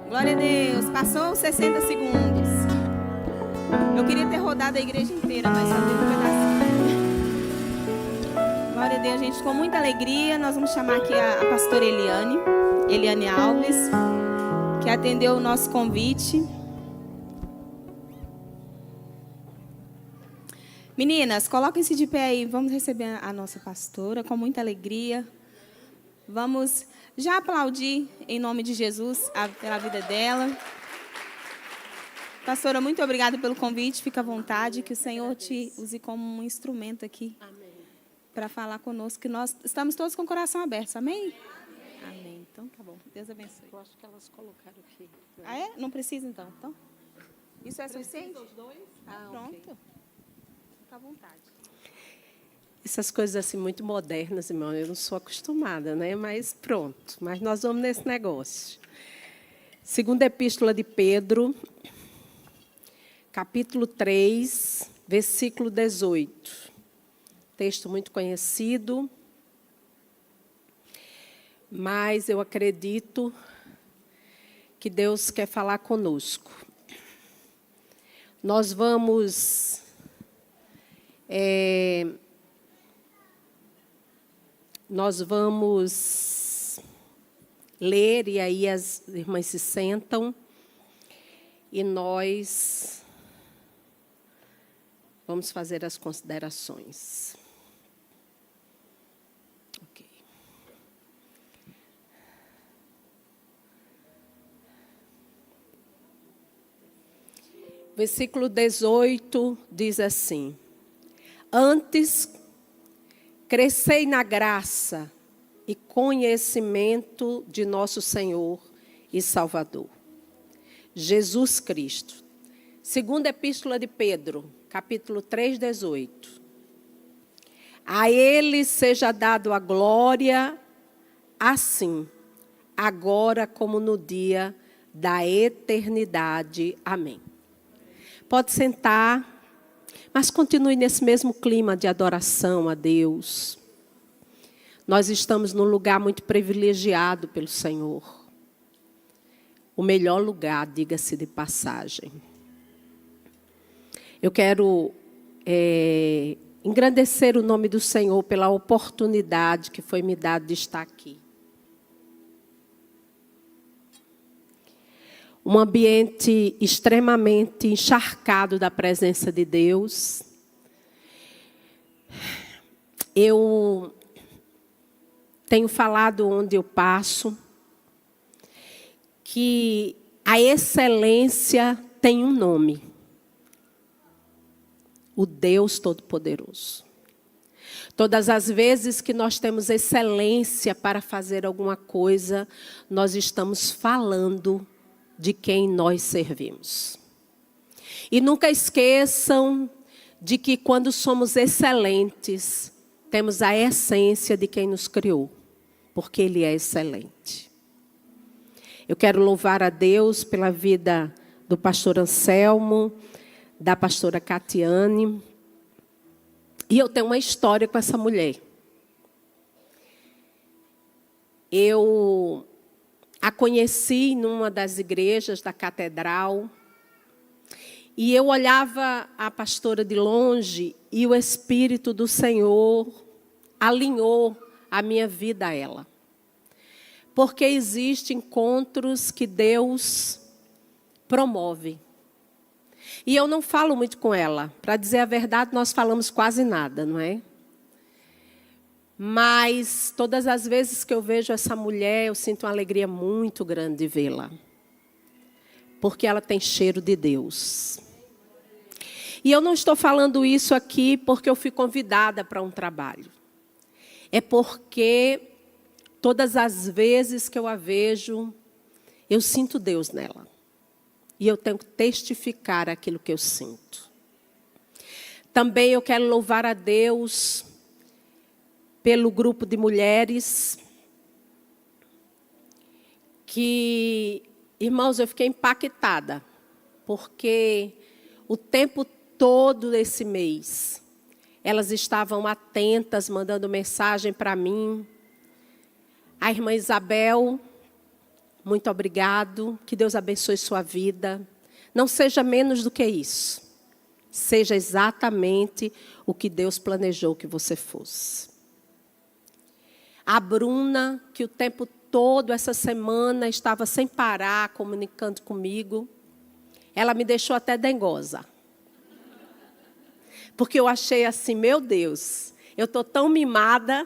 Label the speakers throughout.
Speaker 1: Glória a Deus. Passou os 60 segundos. Eu queria ter rodado a igreja inteira, mas só teve um pedacinho. Glória a Deus, gente. Com muita alegria, nós vamos chamar aqui a pastora Eliane Alves, que atendeu o nosso convite. Meninas, coloquem-se de pé aí. Vamos receber a nossa pastora com muita alegria. Vamos já aplaudir em nome de Jesus pela vida dela. Pastora, muito obrigada pelo convite. Fica à vontade, que o Senhor te use como um instrumento aqui para falar conosco, que nós estamos todos com o coração aberto. Amém? Amém. Então, tá bom. Deus abençoe.
Speaker 2: Eu acho que elas colocaram aqui.
Speaker 1: Ah, é? Não precisa, então? Isso é suficiente?
Speaker 2: Os dois?
Speaker 1: Pronto.
Speaker 2: Okay.
Speaker 1: Fica à vontade.
Speaker 2: Essas coisas assim muito modernas, irmão, eu não sou acostumada, né? Mas pronto. Mas nós vamos nesse negócio. Segunda Epístola de Pedro, capítulo 3, versículo 18. Texto muito conhecido, mas eu acredito que Deus quer falar conosco. Nós vamos ler, e aí as irmãs se sentam, e nós vamos fazer as considerações. Ok. Versículo 18 diz assim: Antes, crescei na graça e conhecimento de nosso Senhor e Salvador, Jesus Cristo. Segunda Epístola de Pedro, capítulo 3, 18. A Ele seja dado a glória, assim, agora como no dia da eternidade. Amém. Pode sentar. Mas continue nesse mesmo clima de adoração a Deus. Nós estamos num lugar muito privilegiado pelo Senhor. O melhor lugar, diga-se de passagem. Eu quero engrandecer o nome do Senhor pela oportunidade que foi me dada de estar aqui. Um ambiente extremamente encharcado da presença de Deus. Eu tenho falado onde eu passo que a excelência tem um nome: o Deus Todo-Poderoso. Todas as vezes que nós temos excelência para fazer alguma coisa, nós estamos falando de quem nós servimos. E nunca esqueçam de que quando somos excelentes, temos a essência de quem nos criou, porque Ele é excelente. Eu quero louvar a Deus pela vida do pastor Anselmo, da pastora Catiane. E eu tenho uma história com essa mulher. Eu a conheci numa das igrejas da catedral, e eu olhava a pastora de longe, e o Espírito do Senhor alinhou a minha vida a ela. Porque existem encontros que Deus promove. E eu não falo muito com ela. Para dizer a verdade, nós falamos quase nada, não é? Mas todas as vezes que eu vejo essa mulher, eu sinto uma alegria muito grande de vê-la. Porque ela tem cheiro de Deus. E eu não estou falando isso aqui porque eu fui convidada para um trabalho. É porque todas as vezes que eu a vejo, eu sinto Deus nela. E eu tenho que testificar aquilo que eu sinto. Também eu quero louvar a Deus pelo grupo de mulheres que, irmãos, eu fiquei impactada, porque o tempo todo desse mês, elas estavam atentas, mandando mensagem para mim. A irmã Isabel, muito obrigado. Que Deus abençoe sua vida. Não seja menos do que isso. Seja exatamente o que Deus planejou que você fosse. A Bruna, que o tempo todo, essa semana, estava sem parar, comunicando comigo, ela me deixou até dengosa. Porque eu achei assim, meu Deus, eu estou tão mimada,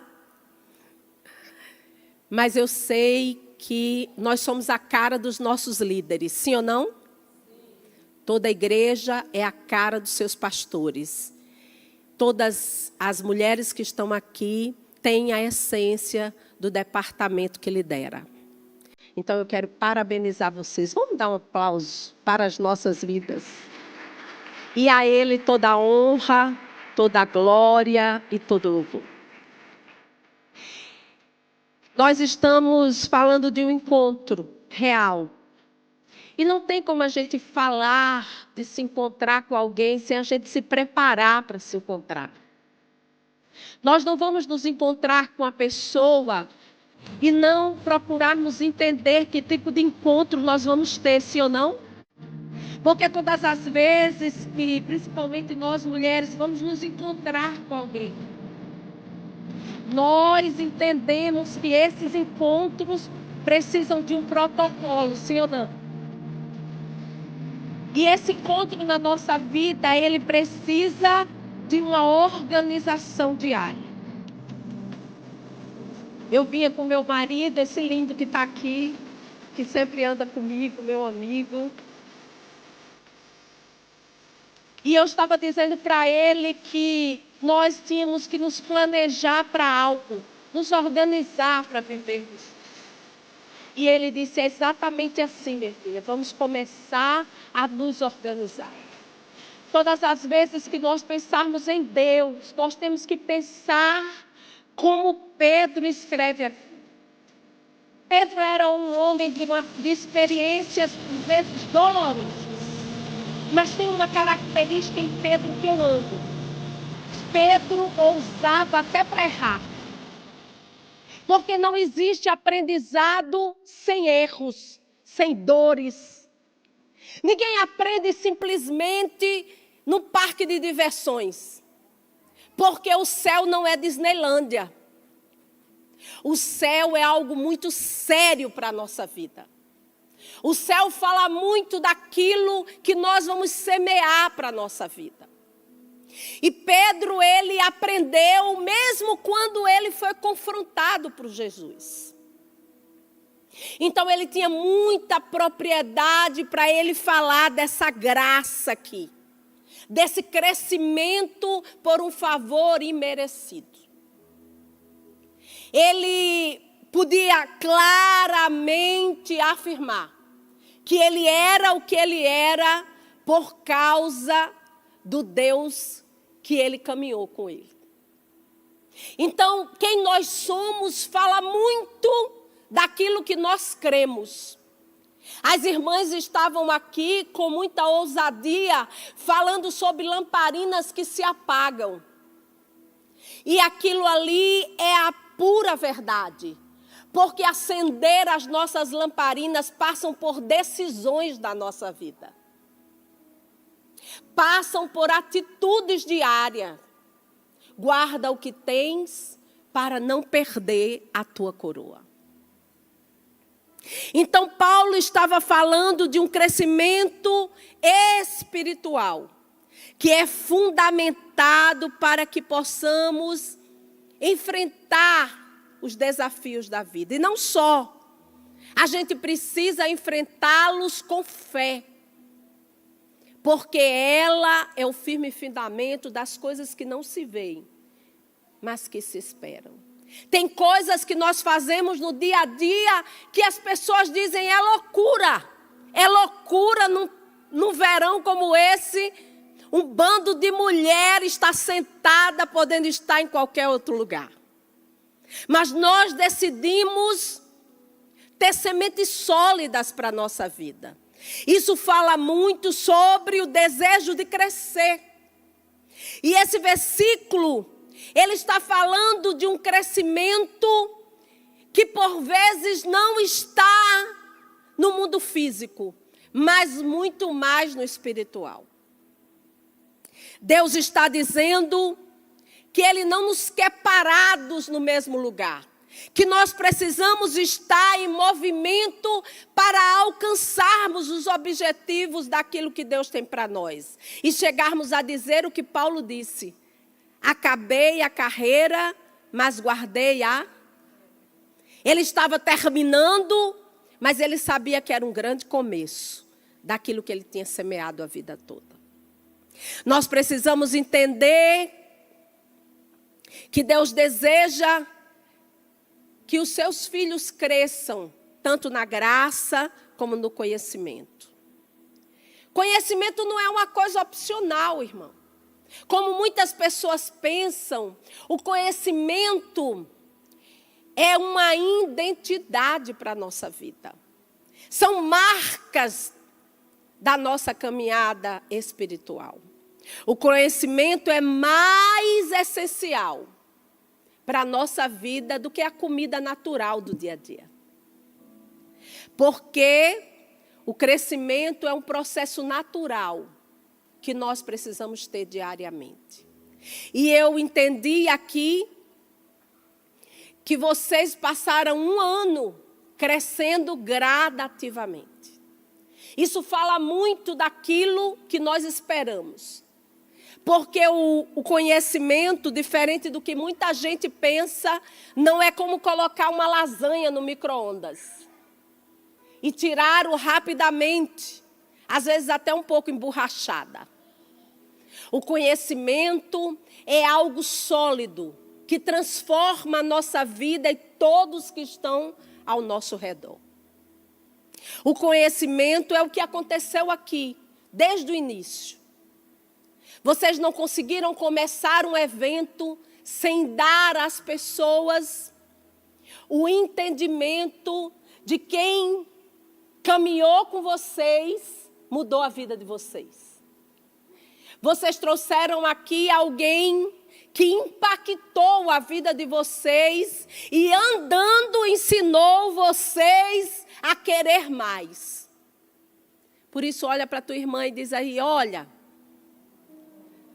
Speaker 2: mas eu sei que nós somos a cara dos nossos líderes, sim ou não? Toda a igreja é a cara dos seus pastores. Todas as mulheres que estão aqui têm a essência do departamento que lidera. Então eu quero parabenizar vocês. Vamos dar um aplauso para as nossas vidas. E a Ele toda a honra, toda a glória e todo o louvor. Nós estamos falando de um encontro real. E não tem como a gente falar de se encontrar com alguém sem a gente se preparar para se encontrar. Nós não vamos nos encontrar com a pessoa e não procurarmos entender que tipo de encontro nós vamos ter, sim ou não? Porque todas as vezes que, principalmente nós mulheres, vamos nos encontrar com alguém, nós entendemos que esses encontros precisam de um protocolo, sim ou não? E esse encontro na nossa vida, ele precisa de uma organização diária. Eu vinha com meu marido, esse lindo que está aqui, que sempre anda comigo, meu amigo. E eu estava dizendo para ele que nós tínhamos que nos planejar para algo, nos organizar para vivermos. E ele disse, é exatamente assim, minha filha, vamos começar a nos organizar. Todas as vezes que nós pensarmos em Deus, nós temos que pensar como Pedro escreve aqui. Pedro era um homem de experiências, às vezes, dolorosas. Mas tem uma característica em Pedro que eu amo. Pedro ousava até para errar. Porque não existe aprendizado sem erros, sem dores. Ninguém aprende simplesmente no parque de diversões. Porque o céu não é Disneylândia. O céu é algo muito sério para a nossa vida. O céu fala muito daquilo que nós vamos semear para a nossa vida. E Pedro, ele aprendeu mesmo quando ele foi confrontado por Jesus. Então ele tinha muita propriedade para ele falar dessa graça aqui. Desse crescimento por um favor imerecido. Ele podia claramente afirmar que ele era o que ele era por causa do Deus que ele caminhou com ele. Então, quem nós somos fala muito daquilo que nós cremos. As irmãs estavam aqui com muita ousadia, falando sobre lamparinas que se apagam. E aquilo ali é a pura verdade. Porque acender as nossas lamparinas passam por decisões da nossa vida. Passam por atitudes diárias. Guarda o que tens para não perder a tua coroa. Então Paulo estava falando de um crescimento espiritual, que é fundamentado para que possamos enfrentar os desafios da vida. E não só, a gente precisa enfrentá-los com fé. Porque ela é o firme fundamento das coisas que não se veem, mas que se esperam. Tem coisas que nós fazemos no dia a dia que as pessoas dizem é loucura. É loucura num verão como esse. Um bando de mulheres está sentada podendo estar em qualquer outro lugar. Mas nós decidimos ter sementes sólidas para a nossa vida. Isso fala muito sobre o desejo de crescer. E esse versículo, ele está falando de um crescimento que por vezes não está no mundo físico, mas muito mais no espiritual. Deus está dizendo que Ele não nos quer parados no mesmo lugar, que nós precisamos estar em movimento para alcançarmos os objetivos daquilo que Deus tem para nós. E chegarmos a dizer o que Paulo disse: acabei a carreira, mas guardei a... Ele estava terminando, mas ele sabia que era um grande começo daquilo que ele tinha semeado a vida toda. Nós precisamos entender que Deus deseja que os seus filhos cresçam, tanto na graça como no conhecimento. Conhecimento não é uma coisa opcional, irmão. Como muitas pessoas pensam, o conhecimento é uma identidade para a nossa vida. São marcas da nossa caminhada espiritual. O conhecimento é mais essencial para a nossa vida do que a comida natural do dia a dia. Porque o crescimento é um processo natural que nós precisamos ter diariamente. E eu entendi aqui que vocês passaram 1 ano crescendo gradativamente. Isso fala muito daquilo que nós esperamos. Porque o conhecimento, diferente do que muita gente pensa, não é como colocar uma lasanha no micro-ondas e tirar-o rapidamente, às vezes até um pouco emborrachada. O conhecimento é algo sólido, que transforma a nossa vida e todos que estão ao nosso redor. O conhecimento é o que aconteceu aqui, desde o início. Vocês não conseguiram começar um evento sem dar às pessoas o entendimento de quem caminhou com vocês, mudou a vida de vocês. Vocês trouxeram aqui alguém que impactou a vida de vocês e andando ensinou vocês a querer mais. Por isso, olha para tua irmã e diz aí: olha,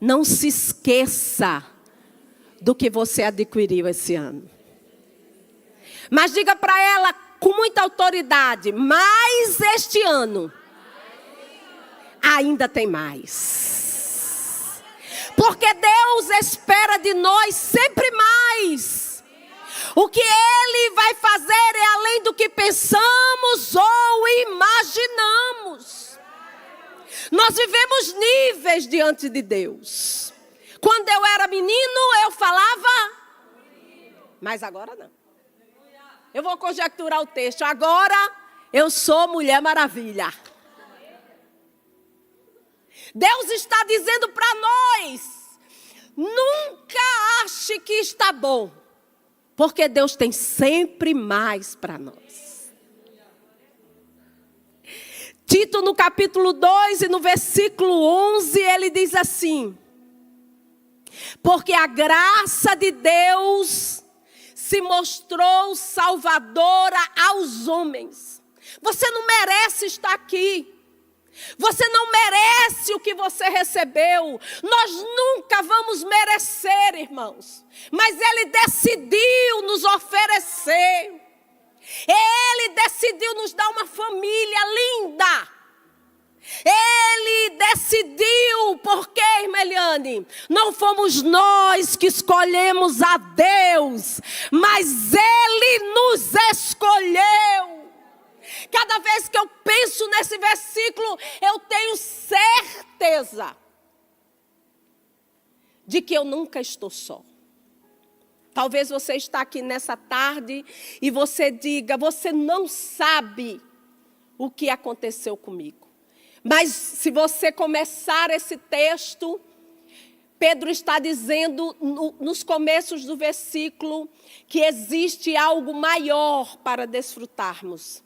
Speaker 2: não se esqueça do que você adquiriu esse ano. Mas diga para ela com muita autoridade: mas este ano ainda tem mais. Porque Deus espera de nós sempre mais. O que Ele vai fazer é além do que pensamos ou imaginamos. Nós vivemos níveis diante de Deus. Quando eu era menino, eu falava, mas agora não. Eu vou conjecturar o texto. Agora eu sou Mulher Maravilha. Deus está dizendo para nós: nunca ache que está bom, porque Deus tem sempre mais para nós. Tito, no capítulo 2 e no versículo 11, ele diz assim: porque a graça de Deus se mostrou salvadora aos homens. Você não merece estar aqui. Você não merece o que você recebeu. Nós nunca vamos merecer, irmãos. Mas Ele decidiu nos oferecer. Ele decidiu nos dar uma família linda. Ele decidiu, porque, irmã Eliane, não fomos nós que escolhemos a Deus, mas Ele nos escolheu. Cada vez que eu penso nesse versículo, eu tenho certeza de que eu nunca estou só. Talvez você está aqui nessa tarde e você diga: você não sabe o que aconteceu comigo. Mas se você começar esse texto, Pedro está dizendo nos começos do versículo que existe algo maior para desfrutarmos,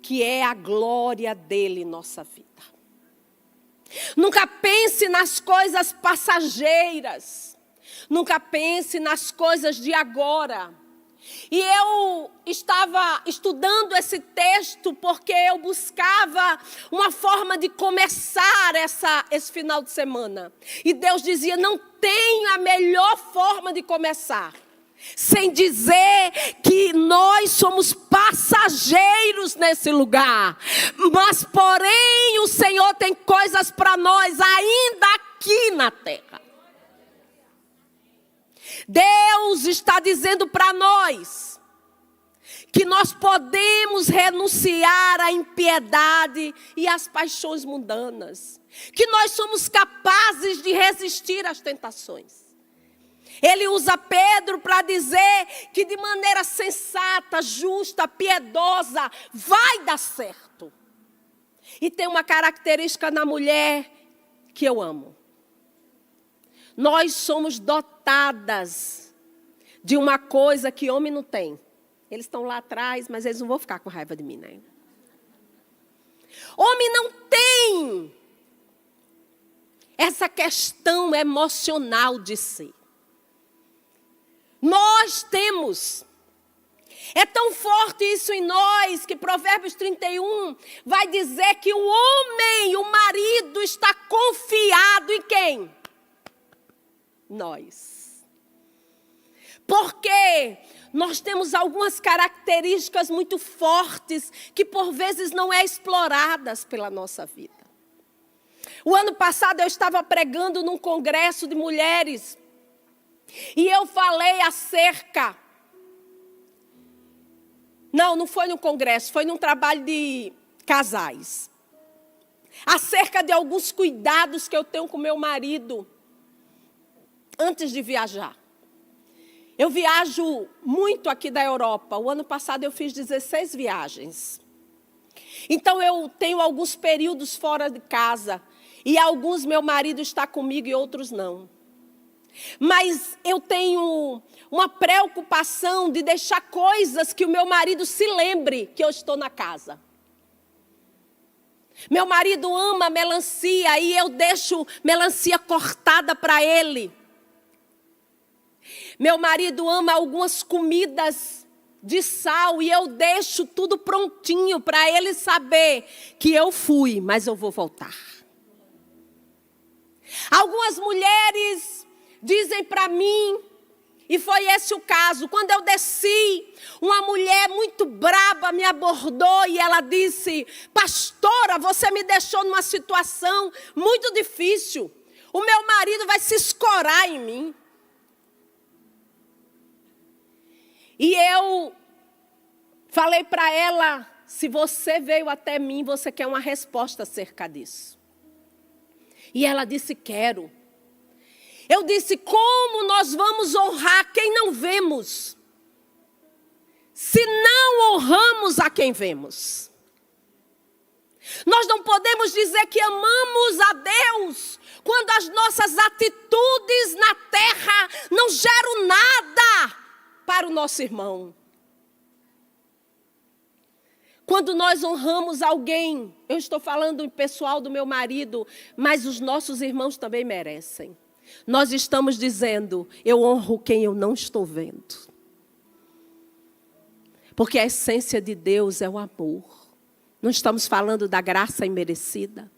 Speaker 2: que é a glória dele em nossa vida. Nunca pense nas coisas passageiras. Nunca pense nas coisas de agora. E eu estava estudando esse texto porque eu buscava uma forma de começar esse final de semana. E Deus dizia, não tem a melhor forma de começar sem dizer que nós somos passageiros nesse lugar. Mas, porém, o Senhor tem coisas para nós ainda aqui na terra. Deus está dizendo para nós que nós podemos renunciar à impiedade e às paixões mundanas. Que nós somos capazes de resistir às tentações. Ele usa Pedro para dizer que de maneira sensata, justa, piedosa, vai dar certo. E tem uma característica na mulher que eu amo. Nós somos dotadas de uma coisa que homem não tem. Eles estão lá atrás, mas eles não vão ficar com raiva de mim, né? Homem não tem essa questão emocional de si. Nós temos. É tão forte isso em nós que Provérbios 31 vai dizer que o homem, o marido, está confiado em quem? Nós. Porque nós temos algumas características muito fortes que por vezes não é exploradas pela nossa vida. O ano passado eu estava pregando num congresso de mulheres. E eu falei acerca... Não foi no congresso, foi num trabalho de casais. Acerca de alguns cuidados que eu tenho com meu marido antes de viajar. Eu viajo muito aqui da Europa. O ano passado eu fiz 16 viagens. Então eu tenho alguns períodos fora de casa. E alguns meu marido está comigo e outros não. Mas eu tenho uma preocupação de deixar coisas que o meu marido se lembre que eu estou na casa. Meu marido ama melancia e eu deixo melancia cortada para ele. Meu marido ama algumas comidas de sal e eu deixo tudo prontinho para ele saber que eu fui, mas eu vou voltar. Algumas mulheres dizem para mim, e foi esse o caso, quando eu desci, uma mulher muito braba me abordou e ela disse, pastora, você me deixou numa situação muito difícil, o meu marido vai se escorar em mim. E eu falei para ela, se você veio até mim, você quer uma resposta acerca disso. E ela disse, quero. Eu disse, como nós vamos honrar quem não vemos? Se não honramos a quem vemos. Nós não podemos dizer que amamos a Deus quando as nossas atitudes na terra não geram nada para o nosso irmão. Quando nós honramos alguém, eu estou falando em pessoal do meu marido, mas os nossos irmãos também merecem. Nós estamos dizendo, eu honro quem eu não estou vendo. Porque a essência de Deus é o amor. Não estamos falando da graça imerecida.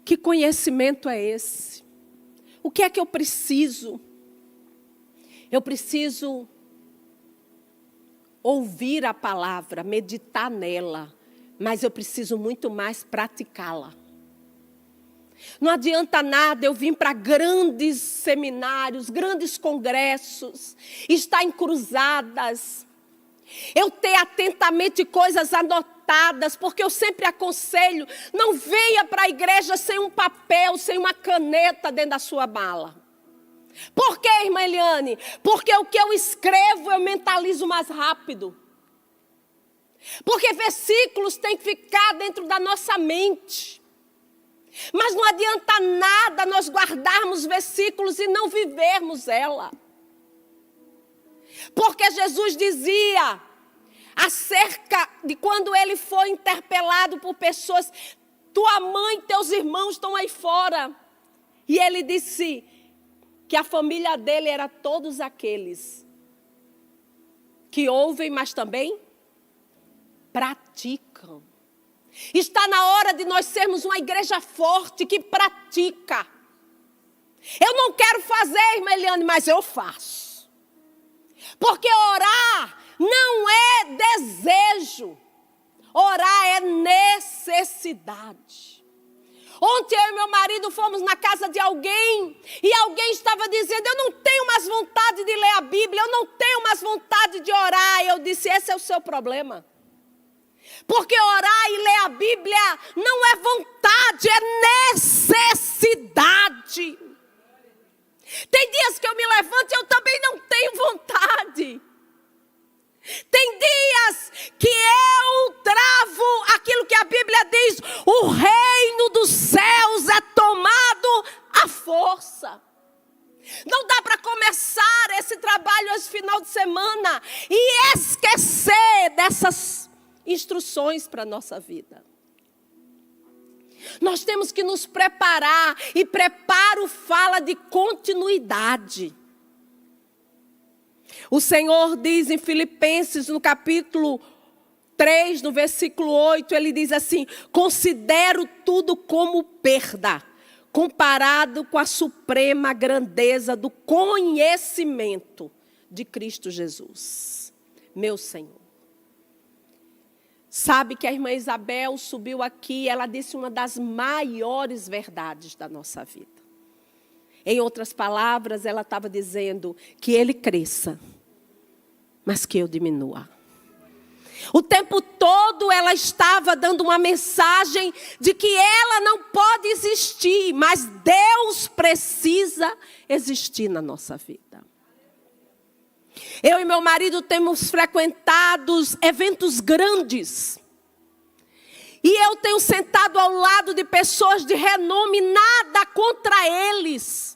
Speaker 2: Que conhecimento é esse? O que é que eu preciso? Eu preciso ouvir a palavra, meditar nela, mas eu preciso muito mais praticá-la. Não adianta nada eu vir para grandes seminários, grandes congressos, estar em cruzadas, eu ter atentamente coisas anotadas, porque eu sempre aconselho, não venha para a igreja sem um papel, sem uma caneta dentro da sua mala. Por quê, irmã Eliane? Porque o que eu escrevo eu mentalizo mais rápido. Porque versículos têm que ficar dentro da nossa mente. Mas não adianta nada nós guardarmos versículos e não vivermos ela. Porque Jesus dizia, acerca de quando ele foi interpelado por pessoas, tua mãe e teus irmãos estão aí fora. E ele disse, que a família dele era todos aqueles que ouvem, mas também praticam. Está na hora de nós sermos uma igreja forte que pratica. Eu não quero fazer, irmã Eliane, mas eu faço. Porque orar não é desejo. Orar é necessidade. Ontem eu e meu marido fomos na casa de alguém e alguém estava dizendo: eu não tenho mais vontade de ler a Bíblia, eu não tenho mais vontade de orar. E eu disse: esse é o seu problema. Porque orar e ler a Bíblia não é vontade, é necessidade. Tem dias que eu me levanto e eu também não tenho vontade. Tem dias que eu travo aquilo que a Bíblia diz: o reino dos céus é tomado à força. Não dá para começar esse trabalho esse final de semana e esquecer dessas instruções para a nossa vida. Nós temos que nos preparar, e preparo fala de continuidade. O Senhor diz em Filipenses, no capítulo 3, no versículo 8, ele diz assim: considero tudo como perda, comparado com a suprema grandeza do conhecimento de Cristo Jesus, meu Senhor. Sabe que a irmã Isabel subiu aqui, ela disse uma das maiores verdades da nossa vida. Em outras palavras, ela estava dizendo que ele cresça, mas que eu diminua. O tempo todo ela estava dando uma mensagem de que ela não pode existir, mas Deus precisa existir na nossa vida. Eu e meu marido temos frequentado eventos grandes. E eu tenho sentado ao lado de pessoas de renome, nada contra eles.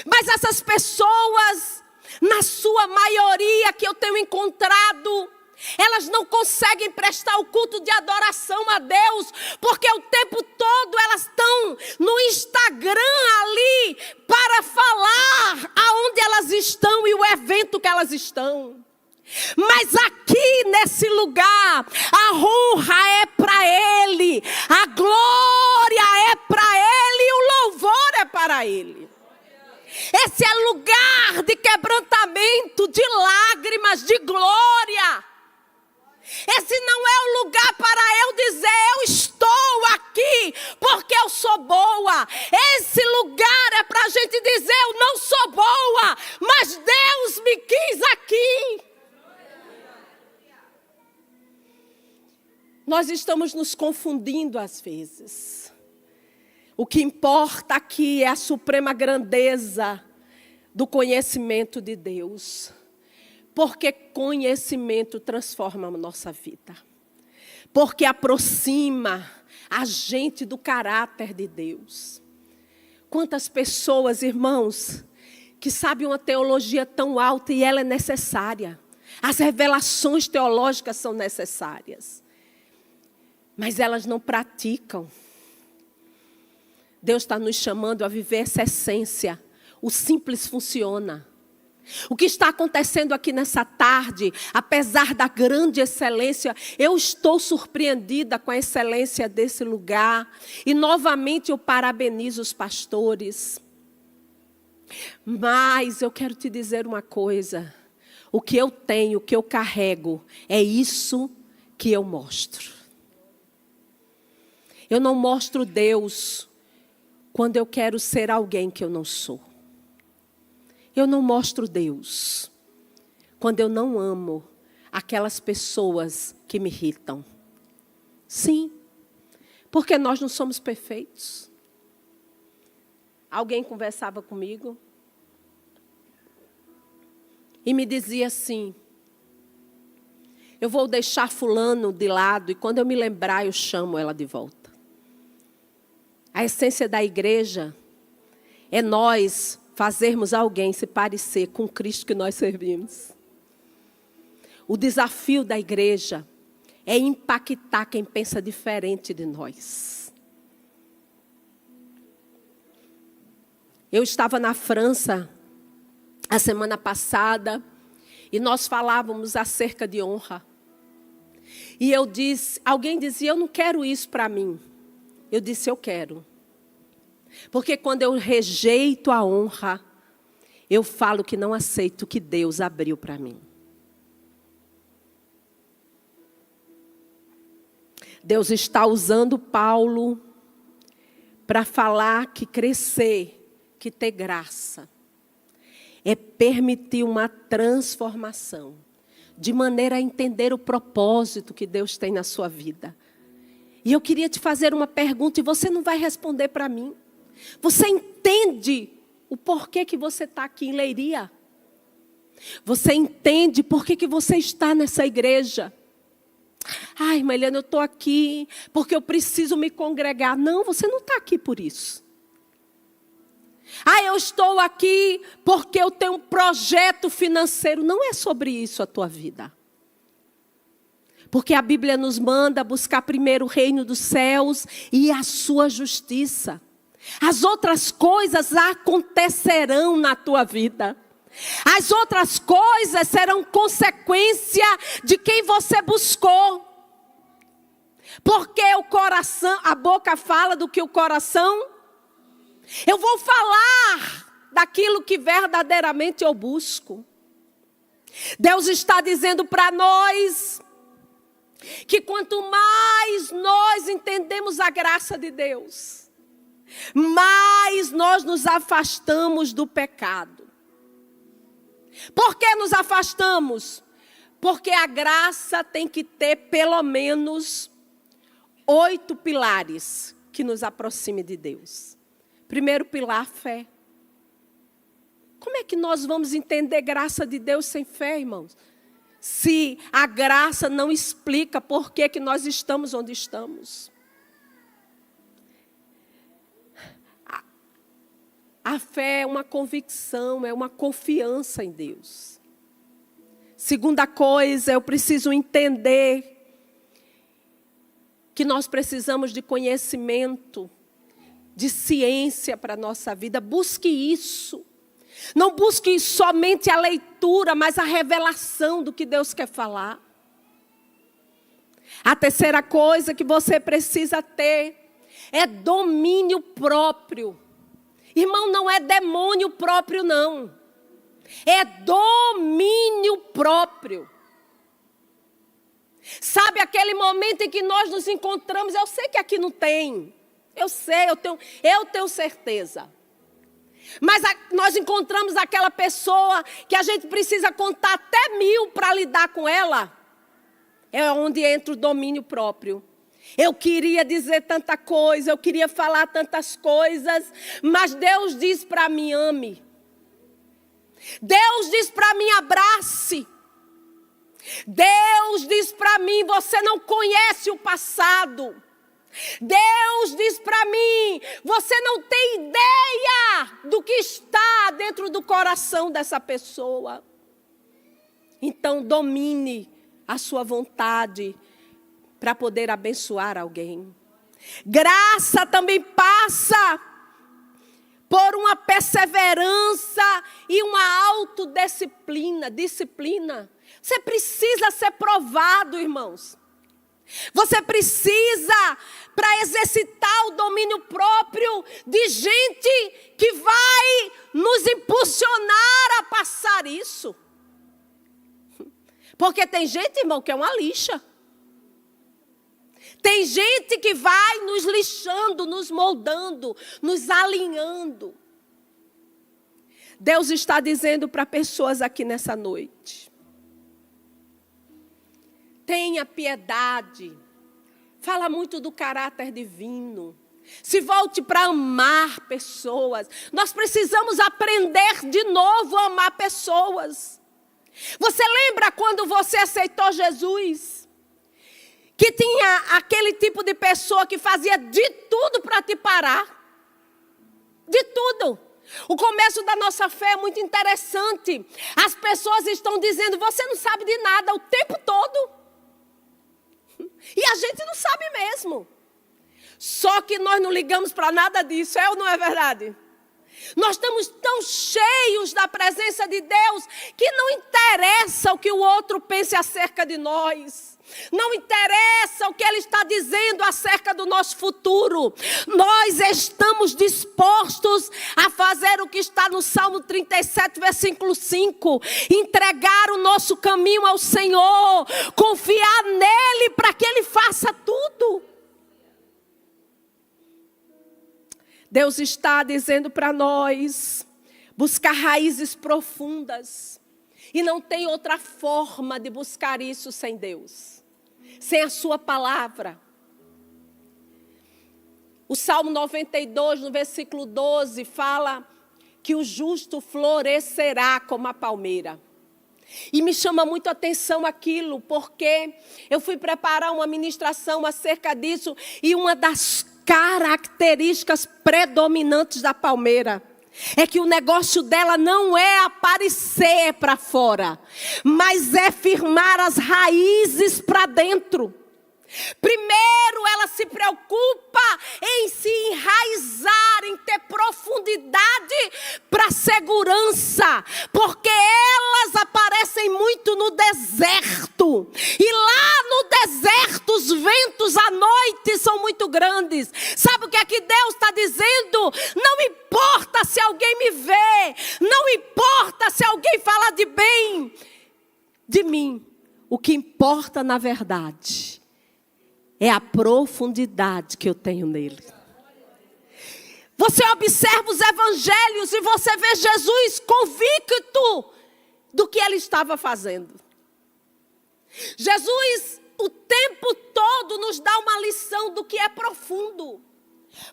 Speaker 2: Mas essas pessoas, na sua maioria que eu tenho encontrado, elas não conseguem prestar o culto de adoração a Deus, porque o tempo todo elas estão no Instagram ali para falar aonde elas estão e o evento que elas estão. Mas aqui nesse lugar, a honra é para Ele, a glória é para Ele e o louvor é para Ele. Esse é lugar de quebrantamento, de lágrimas, de glória. Esse não é o lugar para eu dizer: eu estou aqui porque eu sou boa. Esse lugar é para a gente dizer: eu não sou boa, mas Deus me quis aqui. Nós estamos nos confundindo às vezes. O que importa aqui é a suprema grandeza do conhecimento de Deus. Porque conhecimento transforma a nossa vida. Porque aproxima a gente do caráter de Deus. Quantas pessoas, irmãos, que sabem uma teologia tão alta e ela é necessária. As revelações teológicas são necessárias. Mas elas não praticam. Deus está nos chamando a viver essa essência. O simples funciona. O que está acontecendo aqui nessa tarde, apesar da grande excelência, eu estou surpreendida com a excelência desse lugar. E novamente eu parabenizo os pastores. Mas eu quero te dizer uma coisa. O que eu tenho, o que eu carrego, é isso que eu mostro. Eu não mostro Deus quando eu quero ser alguém que eu não sou. Eu não mostro Deus quando eu não amo aquelas pessoas que me irritam. Sim, porque nós não somos perfeitos. Alguém conversava comigo e me dizia assim: eu vou deixar fulano de lado e quando eu me lembrar eu chamo ela de volta. A essência da igreja é nós fazermos alguém se parecer com o Cristo que nós servimos. O desafio da igreja é impactar quem pensa diferente de nós. Eu estava na França a semana passada e nós falávamos acerca de honra. E eu disse, alguém dizia, eu não quero isso para mim. Eu disse, eu quero. Porque quando eu rejeito a honra, eu falo que não aceito o que Deus abriu para mim. Deus está usando Paulo para falar que crescer, que ter graça, é permitir uma transformação, de maneira a entender o propósito que Deus tem na sua vida. E eu queria te fazer uma pergunta e você não vai responder para mim. Você entende o porquê que você está aqui em Leiria? Você entende por que você está nessa igreja? Ai, irmã Eliana, eu estou aqui porque eu preciso me congregar. Não, você não está aqui por isso. Ah, eu estou aqui porque eu tenho um projeto financeiro. Não é sobre isso a tua vida. Porque a Bíblia nos manda buscar primeiro o reino dos céus e a sua justiça. As outras coisas acontecerão na tua vida. As outras coisas serão consequência de quem você buscou. Porque o coração, a boca fala do que o coração. Eu vou falar daquilo que verdadeiramente eu busco. Deus está dizendo para nós que quanto mais nós entendemos a graça de Deus, mais nós nos afastamos do pecado. Por que nos afastamos? Porque a graça tem que ter pelo menos 8 pilares que nos aproxime de Deus. Primeiro pilar, fé. Como é que nós vamos entender graça de Deus sem fé, irmãos? Se a graça não explica por que nós estamos onde estamos. A fé é uma convicção, é uma confiança em Deus. Segunda coisa, eu preciso entender que nós precisamos de conhecimento, de ciência para a nossa vida. Busque isso. Não busque somente a leitura, mas a revelação do que Deus quer falar. A terceira coisa que você precisa ter é domínio próprio. Irmão, não é demônio próprio, não. É domínio próprio. Sabe aquele momento em que nós nos encontramos? Eu sei que aqui não tem. Eu sei, eu tenho certeza. Mas nós encontramos aquela pessoa que a gente precisa contar até 1000 para lidar com ela. É onde entra o domínio próprio. Eu queria dizer tanta coisa, eu queria falar tantas coisas, mas Deus diz para mim, ame. Deus diz para mim, abrace. Deus diz para mim, você não conhece o passado. Deus diz para mim, você não tem ideia do que está dentro do coração dessa pessoa. Então domine a sua vontade para poder abençoar alguém. Graça também passa por uma perseverança e uma autodisciplina. Disciplina. Você precisa ser provado, irmãos. Você precisa, para exercitar o domínio próprio, de gente que vai nos impulsionar a passar isso. Porque tem gente, irmão, que é uma lixa. Tem gente que vai nos lixando, nos moldando, nos alinhando. Deus está dizendo para pessoas aqui nessa noite: tenha piedade. Fala muito do caráter divino. Se volte para amar pessoas. Nós precisamos aprender de novo a amar pessoas. Você lembra quando você aceitou Jesus? Que tinha aquele tipo de pessoa que fazia de tudo para te parar. De tudo. O começo da nossa fé é muito interessante. As pessoas estão dizendo, você não sabe de nada o tempo todo. E a gente não sabe mesmo. Só que nós não ligamos para nada disso, é ou não é verdade? Nós estamos tão cheios da presença de Deus que não interessa o que o outro pense acerca de nós. Não interessa o que Ele está dizendo acerca do nosso futuro. Nós estamos dispostos a fazer o que está no Salmo 37, versículo 5. Entregar o nosso caminho ao Senhor. Confiar nele para que Ele faça tudo. Deus está dizendo para nós buscar raízes profundas. E não tem outra forma de buscar isso sem Deus. Sem a sua palavra. O Salmo 92, no versículo 12, fala que o justo florescerá como a palmeira. E me chama muito a atenção aquilo, porque eu fui preparar uma ministração acerca disso, e uma das características predominantes da palmeira é que o negócio dela não é aparecer para fora, mas é firmar as raízes para dentro. Primeiro ela se preocupa em se enraizar, em ter profundidade para segurança, porque elas aparecem muito no deserto, e lá no deserto os ventos à noite são muito grandes. Sabe o que é que Deus está dizendo? Não importa se alguém me vê, não importa se alguém fala de bem de mim, o que importa na verdade é a profundidade que eu tenho nele. Você observa os evangelhos e você vê Jesus convicto do que ele estava fazendo. Jesus, o tempo todo, nos dá uma lição do que é profundo.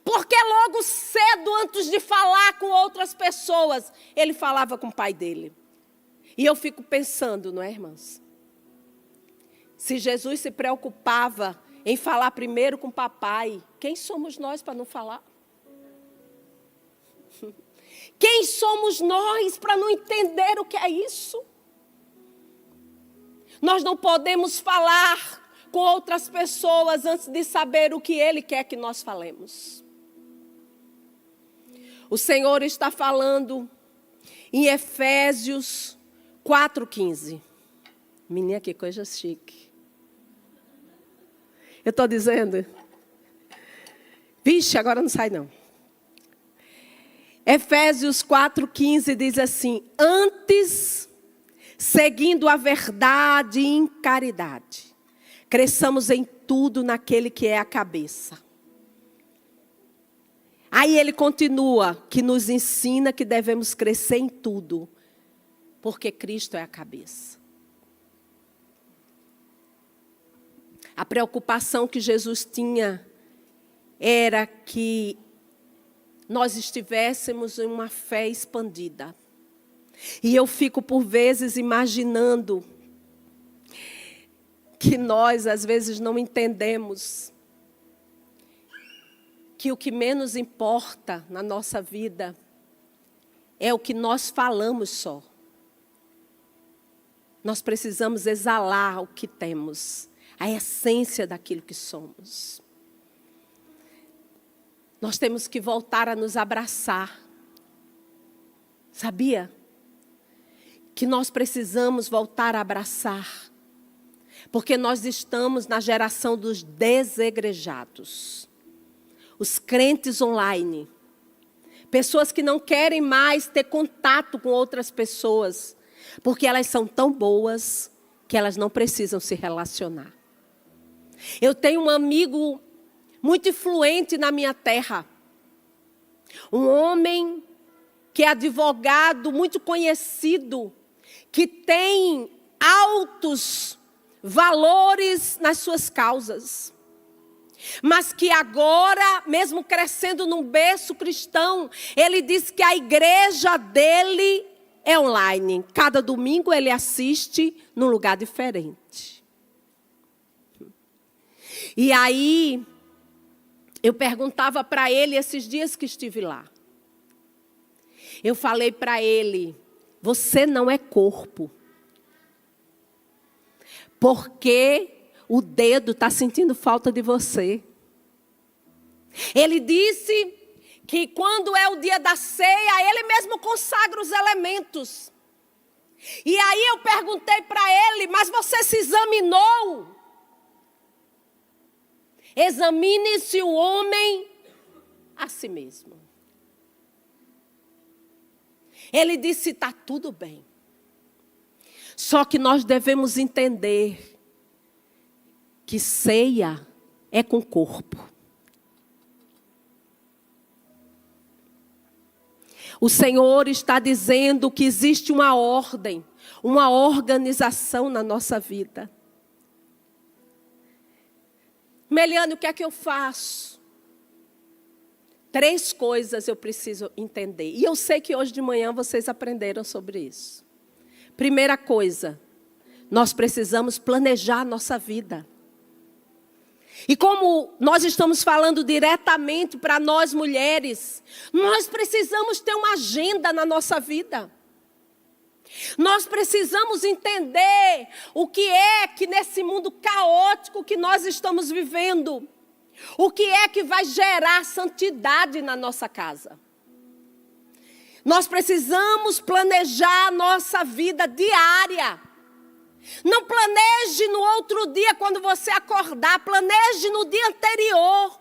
Speaker 2: Porque logo cedo, antes de falar com outras pessoas, ele falava com o pai dele. E eu fico pensando, não é, irmãs? Se Jesus se preocupava em falar primeiro com o papai, quem somos nós para não falar? Quem somos nós para não entender o que é isso? Nós não podemos falar com outras pessoas antes de saber o que Ele quer que nós falemos. O Senhor está falando em Efésios 4,15. Menina, que coisa chique. Eu estou dizendo, vixe, agora não sai não. Efésios 4,15 diz assim: antes, seguindo a verdade em caridade, cresçamos em tudo naquele que é a cabeça. Aí ele continua, que nos ensina que devemos crescer em tudo, porque Cristo é a cabeça. A preocupação que Jesus tinha era que nós estivéssemos em uma fé expandida. E eu fico por vezes imaginando que nós às vezes não entendemos que o que menos importa na nossa vida é o que nós falamos só. Nós precisamos exalar o que temos, a essência daquilo que somos. Nós temos que voltar a nos abraçar. Sabia? Que nós precisamos voltar a abraçar. Porque nós estamos na geração dos desigrejados. Os crentes online. Pessoas que não querem mais ter contato com outras pessoas. Porque elas são tão boas que elas não precisam se relacionar. Eu tenho um amigo muito influente na minha terra. Um homem que é advogado, muito conhecido, que tem altos valores nas suas causas. Mas que agora, mesmo crescendo num berço cristão, ele diz que a igreja dele é online. Cada domingo ele assiste num lugar diferente. E aí, eu perguntava para ele esses dias que estive lá. Eu falei para ele: você não é corpo. Porque o dedo está sentindo falta de você. Ele disse que quando é o dia da ceia, ele mesmo consagra os elementos. E aí eu perguntei para ele, mas você se examinou? Examine-se o homem a si mesmo. Ele disse, está tudo bem. Só que nós devemos entender que ceia é com o corpo. O Senhor está dizendo que existe uma ordem, uma organização na nossa vida. Meliane, o que é que eu faço? 3 coisas eu preciso entender. E eu sei que hoje de manhã vocês aprenderam sobre isso. Primeira coisa, nós precisamos planejar a nossa vida. E como nós estamos falando diretamente para nós mulheres, nós precisamos ter uma agenda na nossa vida. Nós precisamos entender o que é que nesse mundo caótico que nós estamos vivendo, o que é que vai gerar santidade na nossa casa. Nós precisamos planejar a nossa vida diária. Não planeje no outro dia quando você acordar, planeje no dia anterior.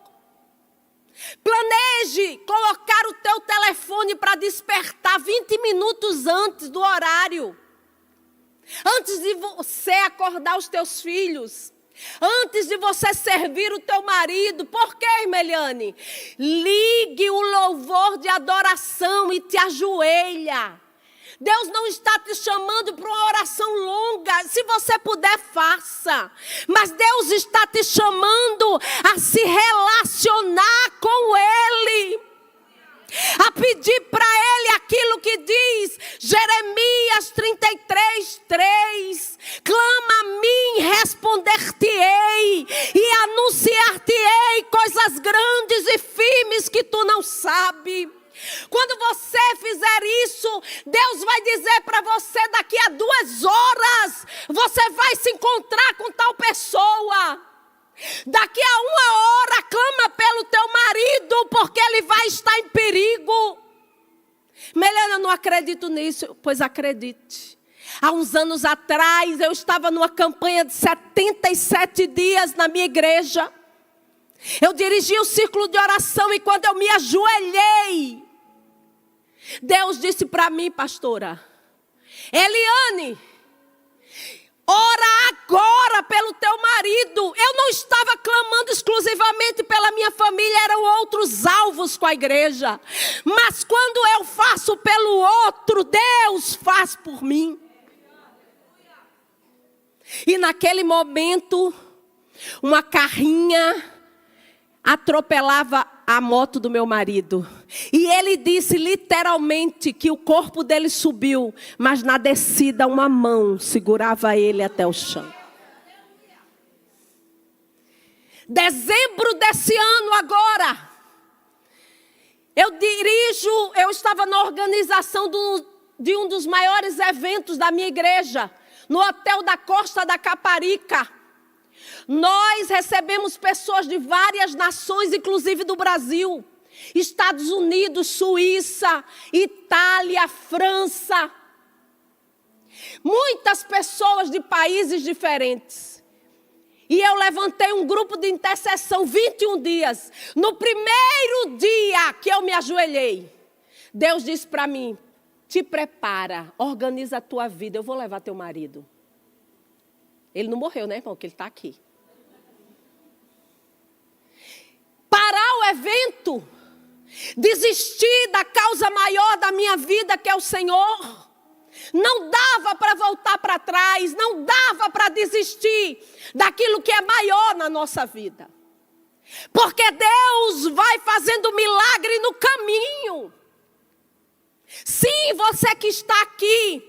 Speaker 2: Planeje colocar o teu telefone para despertar 20 minutos antes do horário. Antes de você acordar os teus filhos. Antes de você servir o teu marido. Por quê, Meliane? Ligue o louvor de adoração e te ajoelha. Deus não está te chamando para uma oração longa. Se você puder, faça. Mas Deus está te chamando a se relacionar com Ele. A pedir para Ele aquilo que diz Jeremias 33:3. Clama a mim, responder-te-ei e anunciar-te-ei coisas grandes e firmes que tu não sabes. Quando você fizer isso, Deus vai dizer para você, daqui a 2 horas, você vai se encontrar com tal pessoa. Daqui a 1 hora, clama pelo teu marido, porque ele vai estar em perigo. Melhor, eu não acredito nisso. Pois acredite. Há uns anos atrás, eu estava numa campanha de 77 dias na minha igreja. Eu dirigi o círculo de oração e quando eu me ajoelhei, Deus disse para mim, pastora, Eliane, ora agora pelo teu marido. Eu não estava clamando exclusivamente pela minha família, eram outros alvos com a igreja. Mas quando eu faço pelo outro, Deus faz por mim. E naquele momento, uma carrinha atropelava a moto do meu marido. E ele disse literalmente que o corpo dele subiu, mas na descida uma mão segurava ele até o chão. Dezembro desse ano agora, eu estava na organização de um dos maiores eventos da minha igreja, no Hotel da Costa da Caparica. Nós recebemos pessoas de várias nações, inclusive do Brasil, Estados Unidos, Suíça, Itália, França. Muitas pessoas de países diferentes. E eu levantei um grupo de intercessão 21 dias. No primeiro dia que eu me ajoelhei, Deus disse para mim, te prepara, organiza a tua vida, eu vou levar teu marido. Ele não morreu, né, irmão? Porque ele está aqui. Parar o evento, desistir da causa maior da minha vida, que é o Senhor. Não dava para voltar para trás, não dava para desistir daquilo que é maior na nossa vida. Porque Deus vai fazendo milagre no caminho. Sim, você que está aqui,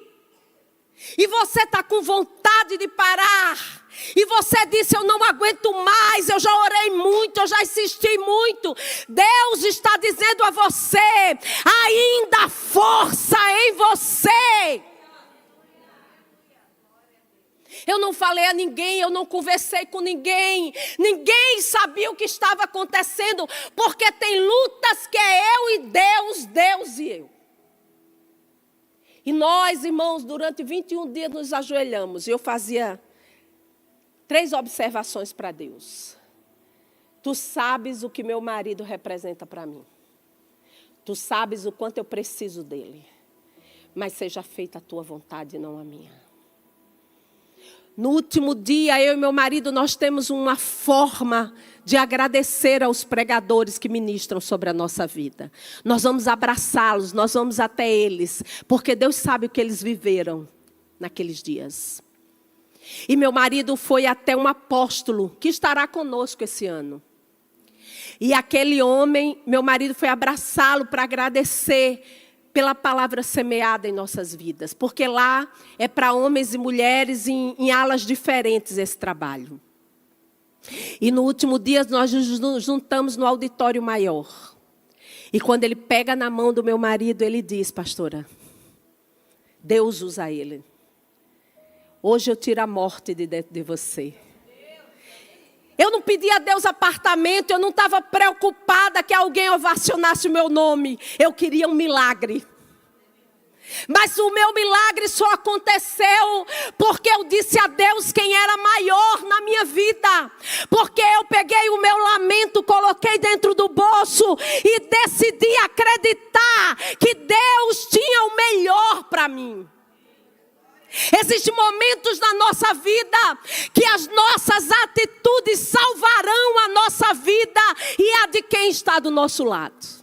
Speaker 2: e você está com vontade de parar, e você disse, eu não aguento mais, eu já orei muito, eu já insisti muito. Deus está dizendo a você, ainda há força em você. Eu não falei a ninguém, eu não conversei com ninguém. Ninguém sabia o que estava acontecendo, porque tem lutas que é eu e Deus, Deus e eu. E nós, irmãos, durante 21 dias nos ajoelhamos. E eu fazia 3 observações para Deus. Tu sabes o que meu marido representa para mim. Tu sabes o quanto eu preciso dele. Mas seja feita a tua vontade e não a minha. No último dia, eu e meu marido, nós temos uma forma de agradecer aos pregadores que ministram sobre a nossa vida. Nós vamos abraçá-los, nós vamos até eles, porque Deus sabe o que eles viveram naqueles dias. E meu marido foi até um apóstolo que estará conosco esse ano. E aquele homem, meu marido foi abraçá-lo para agradecer pela palavra semeada em nossas vidas. Porque lá é para homens e mulheres em alas diferentes esse trabalho. E no último dia nós nos juntamos no auditório maior. E quando ele pega na mão do meu marido, ele diz: pastora, Deus usa ele. Hoje eu tiro a morte de dentro de você. Eu não pedi a Deus apartamento, eu não estava preocupada que alguém ovacionasse o meu nome. Eu queria um milagre. Mas o meu milagre só aconteceu porque eu disse a Deus quem era maior na minha vida. Porque eu peguei o meu lamento, coloquei dentro do bolso e decidi acreditar que Deus tinha o melhor para mim. Existem momentos na nossa vida que as nossas atitudes salvarão a nossa vida e a de quem está do nosso lado.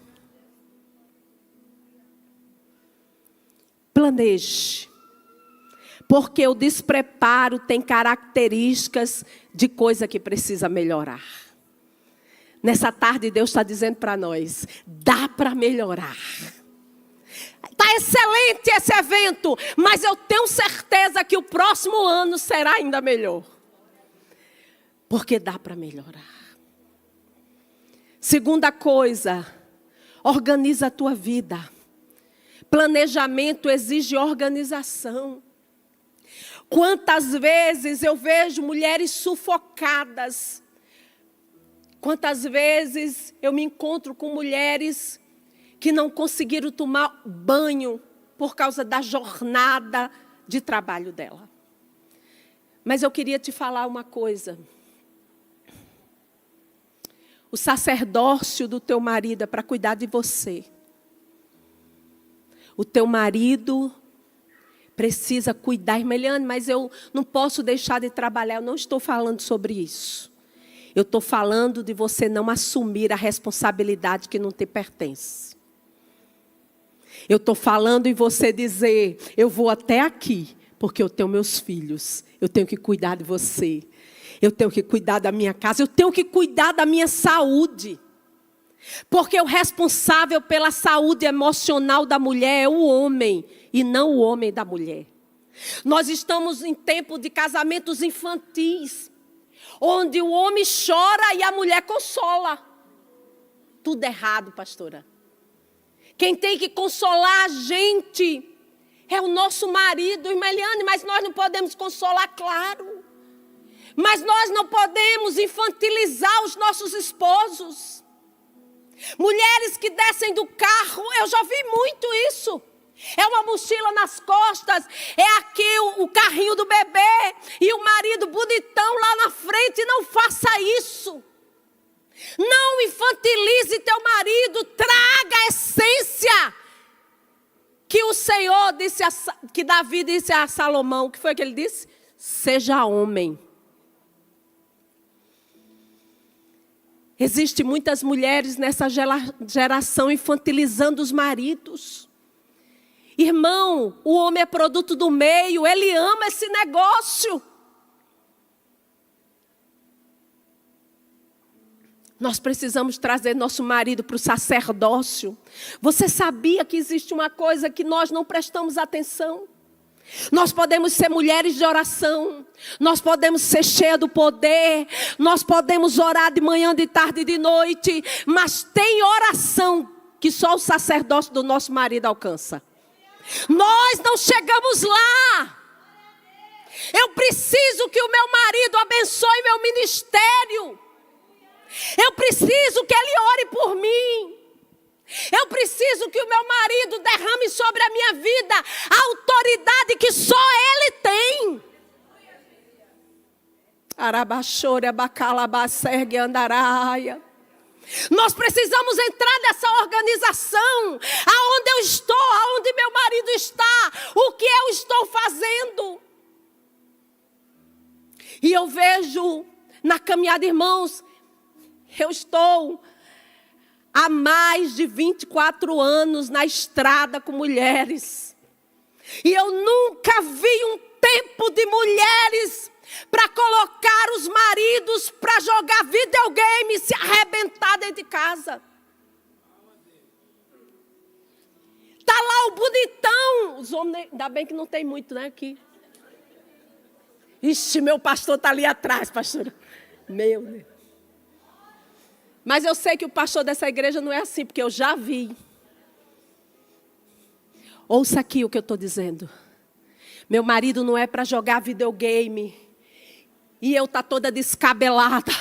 Speaker 2: Planeje, porque o despreparo tem características de coisa que precisa melhorar. Nessa tarde Deus está dizendo para nós, dá para melhorar. Está excelente esse evento, mas eu tenho certeza que o próximo ano será ainda melhor. Porque dá para melhorar. Segunda coisa, organiza a tua vida. Planejamento exige organização. Quantas vezes eu vejo mulheres sufocadas. Quantas vezes eu me encontro com mulheres que não conseguiram tomar banho por causa da jornada de trabalho dela. Mas eu queria te falar uma coisa. O sacerdócio do teu marido é para cuidar de você. O teu marido precisa cuidar. Irmeliane, mas eu não posso deixar de trabalhar. Eu não estou falando sobre isso. Eu estou falando de você não assumir a responsabilidade que não te pertence. Eu estou falando em você dizer, eu vou até aqui, porque eu tenho meus filhos. Eu tenho que cuidar de você. Eu tenho que cuidar da minha casa. Eu tenho que cuidar da minha saúde. Porque o responsável pela saúde emocional da mulher é o homem, e não o homem da mulher. Nós estamos em tempo de casamentos infantis, onde o homem chora e a mulher consola. Tudo errado, pastora. Quem tem que consolar a gente é o nosso marido, Irmeliane, mas nós não podemos consolar, claro. Mas nós não podemos infantilizar os nossos esposos. Mulheres que descem do carro, eu já vi muito isso. É uma mochila nas costas, é aqui o carrinho do bebê e o marido bonitão lá na frente. Não faça isso. Não infantilize teu marido, traga a essência que o Senhor disse, que Davi disse a Salomão. O que foi que ele disse? Seja homem. Existem muitas mulheres nessa geração infantilizando os maridos. Irmão, o homem é produto do meio, ele ama esse negócio. Nós precisamos trazer nosso marido para o sacerdócio. Você sabia que existe uma coisa que nós não prestamos atenção? Nós podemos ser mulheres de oração. Nós podemos ser cheias do poder. Nós podemos orar de manhã, de tarde e de noite. Mas tem oração que só o sacerdócio do nosso marido alcança. Nós não chegamos lá. Eu preciso que o meu marido abençoe meu ministério. Eu preciso que ele ore por mim. Eu preciso que o meu marido derrame sobre a minha vida a autoridade que só ele tem. Arabaxore, abacalabacergue, andaraia. Nós precisamos entrar nessa organização. Aonde eu estou, aonde meu marido está, o que eu estou fazendo. E eu vejo na caminhada, irmãos, eu estou há mais de 24 anos na estrada com mulheres. E eu nunca vi um tempo de mulheres para colocar os maridos para jogar videogame e se arrebentar dentro de casa. Está lá o bonitão. Os homens, ainda bem que não tem muito, né, aqui. Ixi, meu pastor está ali atrás, pastora. Meu Deus. Mas eu sei que o pastor dessa igreja não é assim, porque eu já vi. Ouça aqui o que eu estou dizendo. Meu marido não é para jogar videogame. E eu tá toda descabelada,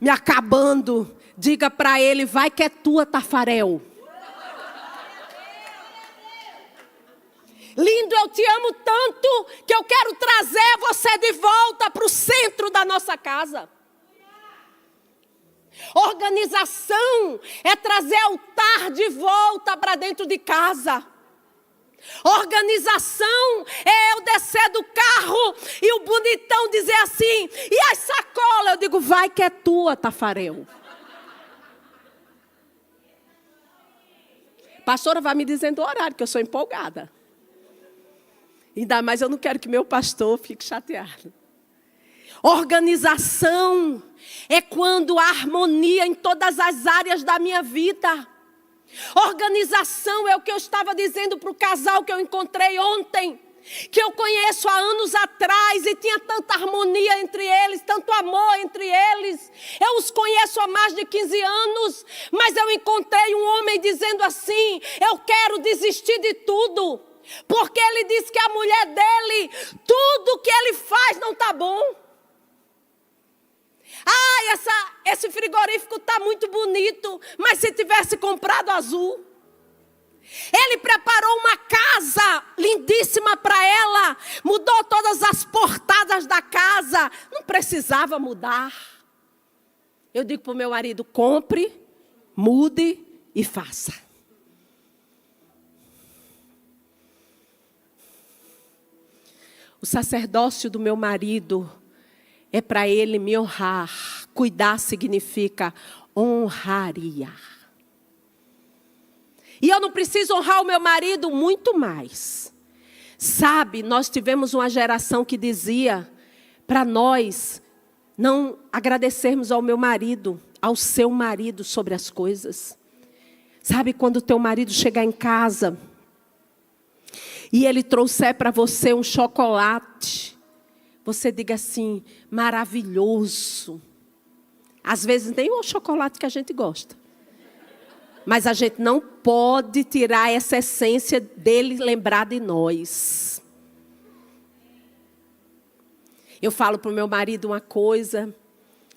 Speaker 2: me acabando. Diga para ele, vai que é tua, Tafarel. Lindo, eu te amo tanto que eu quero trazer você de volta para o centro da nossa casa. Organização é trazer altar de volta para dentro de casa. Organização é eu descer do carro e o bonitão dizer assim, e as sacolas? Eu digo, vai que é tua, Tafarel. Pastora vai me dizendo o horário, que eu sou empolgada. Ainda mais eu não quero que meu pastor fique chateado. Organização é quando há harmonia em todas as áreas da minha vida. Organização é o que eu estava dizendo para o casal que eu encontrei ontem, que eu conheço há anos atrás e tinha tanta harmonia entre eles, tanto amor entre eles. Eu os conheço há mais de 15 anos, mas eu encontrei um homem dizendo assim, eu quero desistir de tudo, porque ele disse que a mulher dele, tudo que ele faz não está bom. Esse frigorífico está muito bonito, mas se tivesse comprado azul. Ele preparou uma casa lindíssima para ela, mudou todas as portadas da casa, não precisava mudar. Eu digo para o meu marido, compre, mude e faça. O sacerdócio do meu marido é para ele me honrar. Cuidar significa honraria. E eu não preciso honrar o meu marido muito mais. Sabe, nós tivemos uma geração que dizia para nós não agradecermos ao meu marido, ao seu marido sobre as coisas. Sabe, quando o teu marido chegar em casa e ele trouxer para você um chocolate, você diga assim, maravilhoso. Às vezes nem o chocolate que a gente gosta. Mas a gente não pode tirar essa essência dele lembrar de nós. Eu falo para o meu marido uma coisa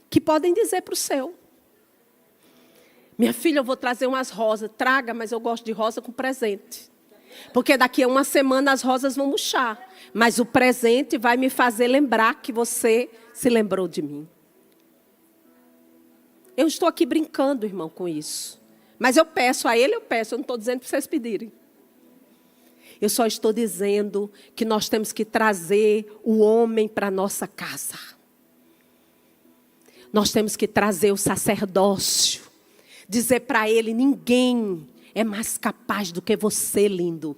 Speaker 2: que podem dizer para o seu. Minha filha, eu vou trazer umas rosas. Traga, mas eu gosto de rosa com presente. Porque daqui a uma semana as rosas vão murchar. Mas o presente vai me fazer lembrar que você se lembrou de mim. Eu estou aqui brincando, irmão, com isso. Mas eu peço a ele, eu não estou dizendo para vocês pedirem. Eu só estou dizendo que nós temos que trazer o homem para a nossa casa. Nós temos que trazer o sacerdócio. Dizer para ele, ninguém é mais capaz do que você, lindo.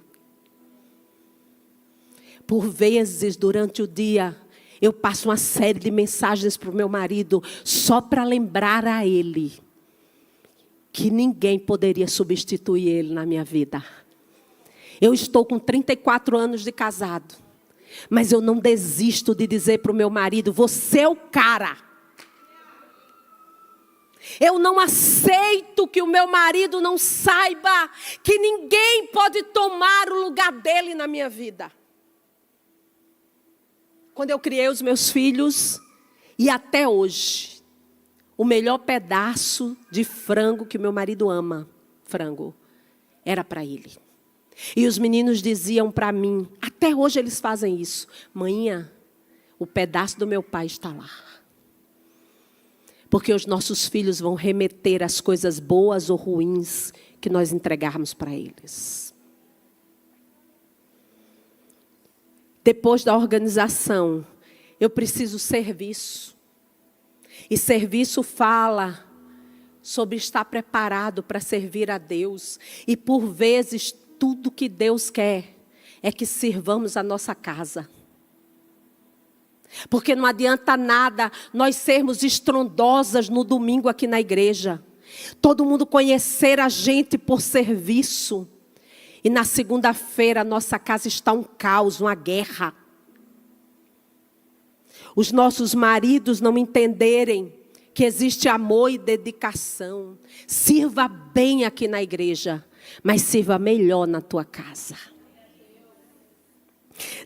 Speaker 2: Por vezes, durante o dia, eu passo uma série de mensagens para o meu marido, só para lembrar a ele que ninguém poderia substituir ele na minha vida. Eu estou com 34 anos de casado, mas eu não desisto de dizer para o meu marido, você é o cara. Eu não aceito que o meu marido não saiba que ninguém pode tomar o lugar dele na minha vida. quando eu criei os meus filhos, e até hoje, o melhor pedaço de frango que meu marido ama, frango, era para ele. E os meninos diziam para mim, até hoje eles fazem isso: manhinha, o pedaço do meu pai está lá. Porque os nossos filhos vão remeter as coisas boas ou ruins que nós entregarmos para eles. Depois da organização, eu preciso serviço. E serviço fala sobre estar preparado para servir a Deus. E por vezes, tudo que Deus quer é que sirvamos a nossa casa. Porque não adianta nada nós sermos estrondosas no domingo aqui na igreja. Todo mundo conhecer a gente por serviço. E na segunda-feira a nossa casa está um caos, uma guerra. Os nossos maridos não entenderem que existe amor e dedicação. Sirva bem aqui na igreja, mas sirva melhor na tua casa.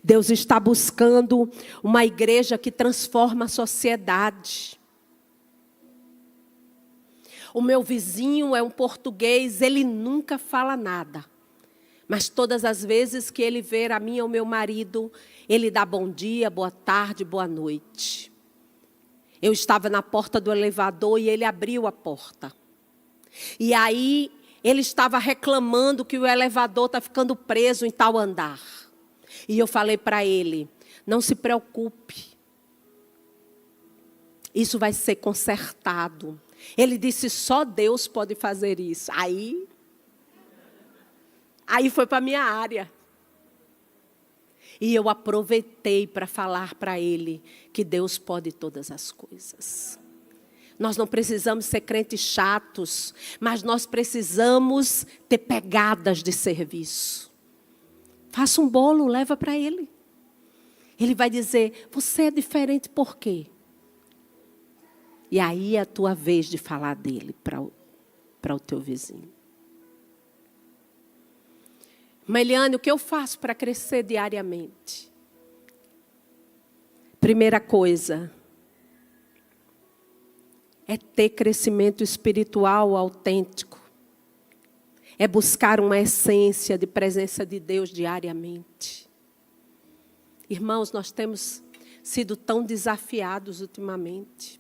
Speaker 2: Deus está buscando uma igreja que transforma a sociedade. O meu vizinho é um português, ele nunca fala nada. Mas todas as vezes que ele vê a mim ou meu marido, ele dá bom dia, boa tarde, boa noite. Eu estava na porta do elevador e ele abriu a porta. E aí ele estava reclamando que o elevador está ficando preso em tal andar. E eu falei para ele, não se preocupe. Isso vai ser consertado. Ele disse, só Deus pode fazer isso. Aí foi para a minha área. E eu aproveitei para falar para ele que Deus pode todas as coisas. Nós não precisamos ser crentes chatos, mas nós precisamos ter pegadas de serviço. Faça um bolo, leva para ele. Ele vai dizer, você é diferente por quê? E aí é a tua vez de falar dele para o teu vizinho. Meliane, o que eu faço para crescer diariamente? Primeira coisa, é ter crescimento espiritual autêntico. É buscar uma essência de presença de Deus diariamente. Irmãos, nós temos sido tão desafiados ultimamente.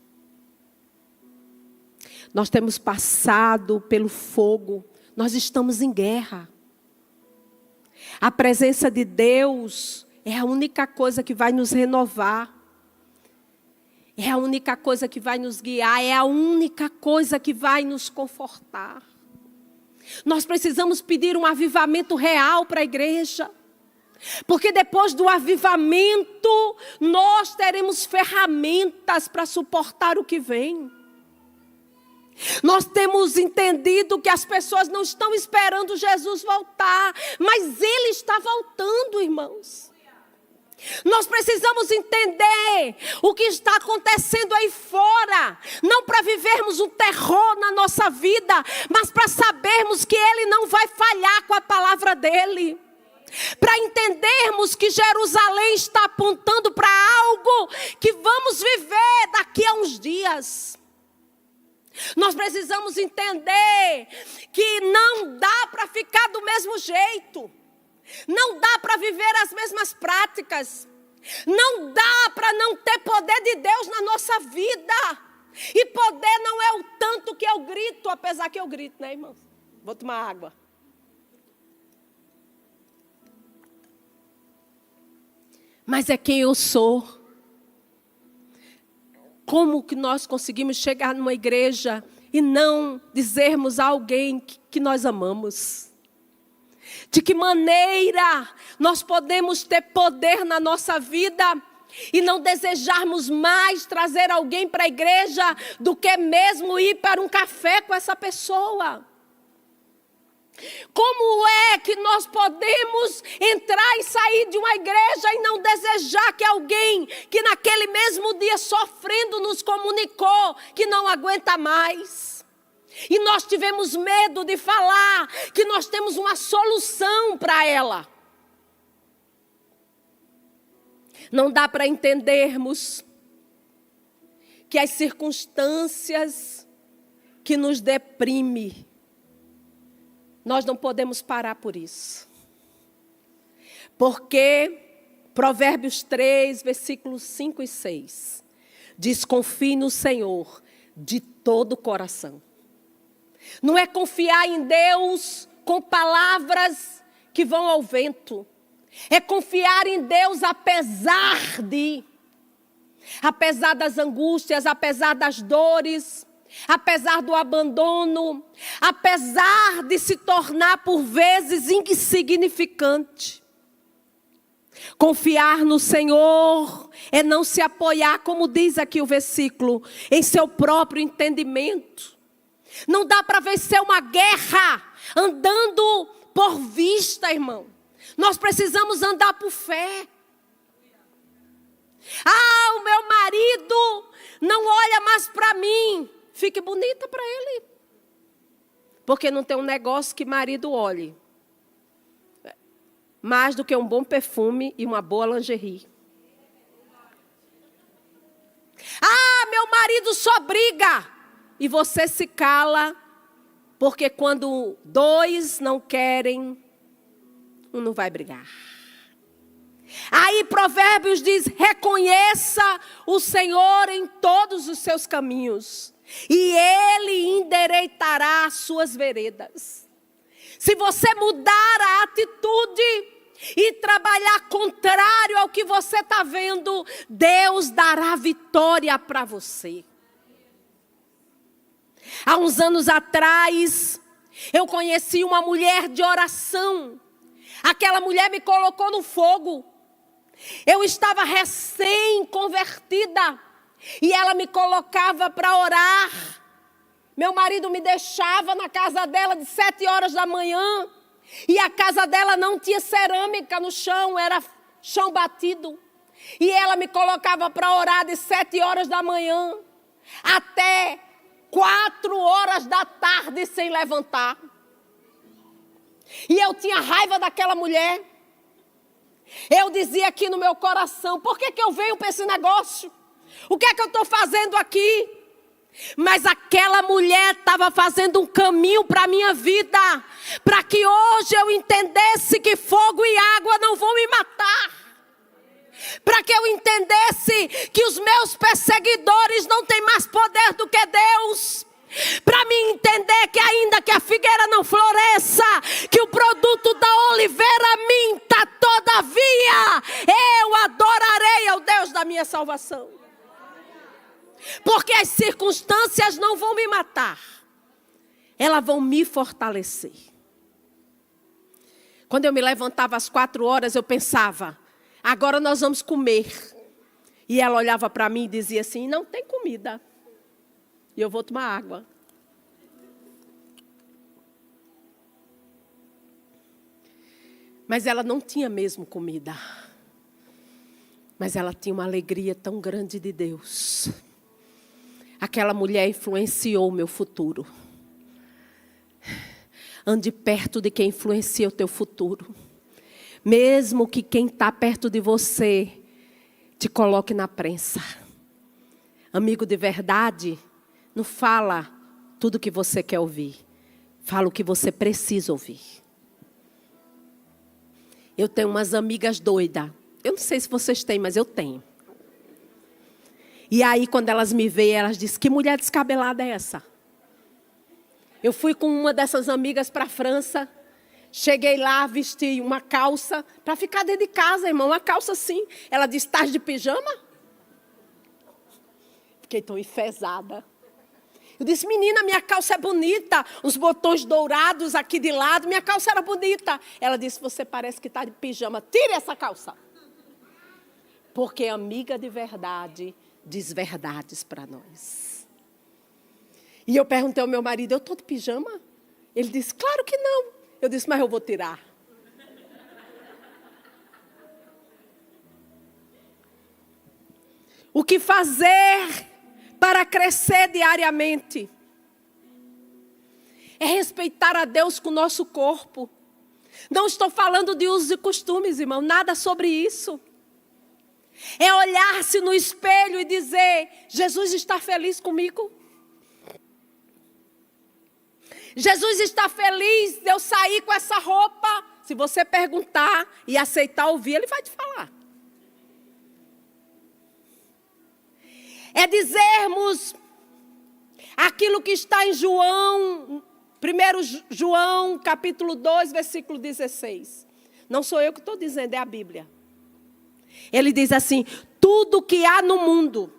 Speaker 2: Nós temos passado pelo fogo. Nós estamos em guerra. A presença de Deus é a única coisa que vai nos renovar. É a única coisa que vai nos guiar. É a única coisa que vai nos confortar. Nós precisamos pedir um avivamento real para a igreja. Porque depois do avivamento, nós teremos ferramentas para suportar o que vem. Nós temos entendido que as pessoas não estão esperando Jesus voltar, mas Ele está voltando, irmãos. Nós precisamos entender o que está acontecendo aí fora. Não para vivermos um terror na nossa vida, mas para sabermos que Ele não vai falhar com a palavra dEle. Para entendermos que Jerusalém está apontando para algo que vamos viver daqui a uns dias. Nós precisamos entender que não dá para ficar do mesmo jeito. Não dá para viver as mesmas práticas. Não dá para não ter poder de Deus na nossa vida. E poder não é o tanto que eu grito, apesar que eu grito, né, irmãos? Vou tomar água. Mas é quem eu sou. Como que nós conseguimos chegar numa igreja e não dizermos a alguém que nós amamos? De que maneira nós podemos ter poder na nossa vida e não desejarmos mais trazer alguém para a igreja do que mesmo ir para um café com essa pessoa? Como é que nós podemos entrar e sair de uma igreja e não desejar que alguém que naquele mesmo dia sofrendo nos comunicou que não aguenta mais? E nós tivemos medo de falar que nós temos uma solução para ela. Não dá para entendermos que as circunstâncias que nos deprimem, nós não podemos parar por isso. Porque Provérbios 3, versículos 5 e 6, diz: confie no Senhor de todo o coração. Não é confiar em Deus com palavras que vão ao vento. É confiar em Deus apesar das angústias, apesar das dores, apesar do abandono, apesar de se tornar por vezes insignificante. Confiar no Senhor é não se apoiar, como diz aqui o versículo, em seu próprio entendimento. Não dá para vencer uma guerra andando por vista, irmão. Nós precisamos andar por fé. O meu marido não olha mais para mim. Fique bonita para ele. Porque não tem um negócio que marido olhe mais do que um bom perfume e uma boa lingerie. Meu marido só briga. E você se cala, porque quando dois não querem, um não vai brigar. Aí Provérbios diz: reconheça o Senhor em todos os seus caminhos, e Ele endireitará as suas veredas. Se você mudar a atitude e trabalhar contrário ao que você está vendo, Deus dará vitória para você. Há uns anos atrás, eu conheci uma mulher de oração. Aquela mulher me colocou no fogo. Eu estava recém-convertida e ela me colocava para orar. Meu marido me deixava na casa dela de 7 horas da manhã. E a casa dela não tinha cerâmica no chão, era chão batido. E ela me colocava para orar de 7 horas da manhã até 4 horas da tarde sem levantar. E eu tinha raiva daquela mulher. Eu dizia aqui no meu coração: por que eu venho para esse negócio? O que é que eu estou fazendo aqui? Mas aquela mulher estava fazendo um caminho para a minha vida, para que hoje eu entendesse que fogo e água não vão me matar, para que eu entendesse que os meus perseguidores não têm mais poder do que Deus, para mim entender que ainda que a figueira não floresça, que o produto da oliveira minta, todavia eu adorarei ao Deus da minha salvação. Porque as circunstâncias não vão me matar, elas vão me fortalecer. Quando eu me levantava às 4 horas, eu pensava: agora nós vamos comer. E ela olhava para mim e dizia assim: não tem comida. E eu vou tomar água. Mas ela não tinha mesmo comida. Mas ela tinha uma alegria tão grande de Deus. Aquela mulher influenciou o meu futuro. Ande perto de quem influencia o teu futuro. Mesmo que quem está perto de você te coloque na prensa. Amigo de verdade não fala tudo o que você quer ouvir. Fala o que você precisa ouvir. Eu tenho umas amigas doidas. Eu não sei se vocês têm, mas eu tenho. E aí, quando elas me veem, elas dizem: que mulher descabelada é essa? Eu fui com uma dessas amigas para a França. Cheguei lá, vesti uma calça para ficar dentro de casa, irmão. Uma calça assim. Ela disse: estás de pijama? Fiquei tão enfesada. Eu disse: menina, minha calça é bonita. Os botões dourados aqui de lado. Minha calça era bonita. Ela disse: você parece que está de pijama. Tire essa calça. Porque amiga de verdade diz verdades para nós. E eu perguntei ao meu marido: eu estou de pijama? Ele disse: claro que não. Eu disse: mas eu vou tirar. O que fazer para crescer diariamente? É respeitar a Deus com o nosso corpo. Não estou falando de usos e costumes, irmão. Nada sobre isso. É olhar-se no espelho e dizer: Jesus está feliz comigo? Jesus está feliz de eu sair com essa roupa? Se você perguntar e aceitar ouvir, Ele vai te falar. É dizermos aquilo que está em João, 1 João, capítulo 2, versículo 16. Não sou eu que estou dizendo, é a Bíblia. Ele diz assim: tudo que há no mundo,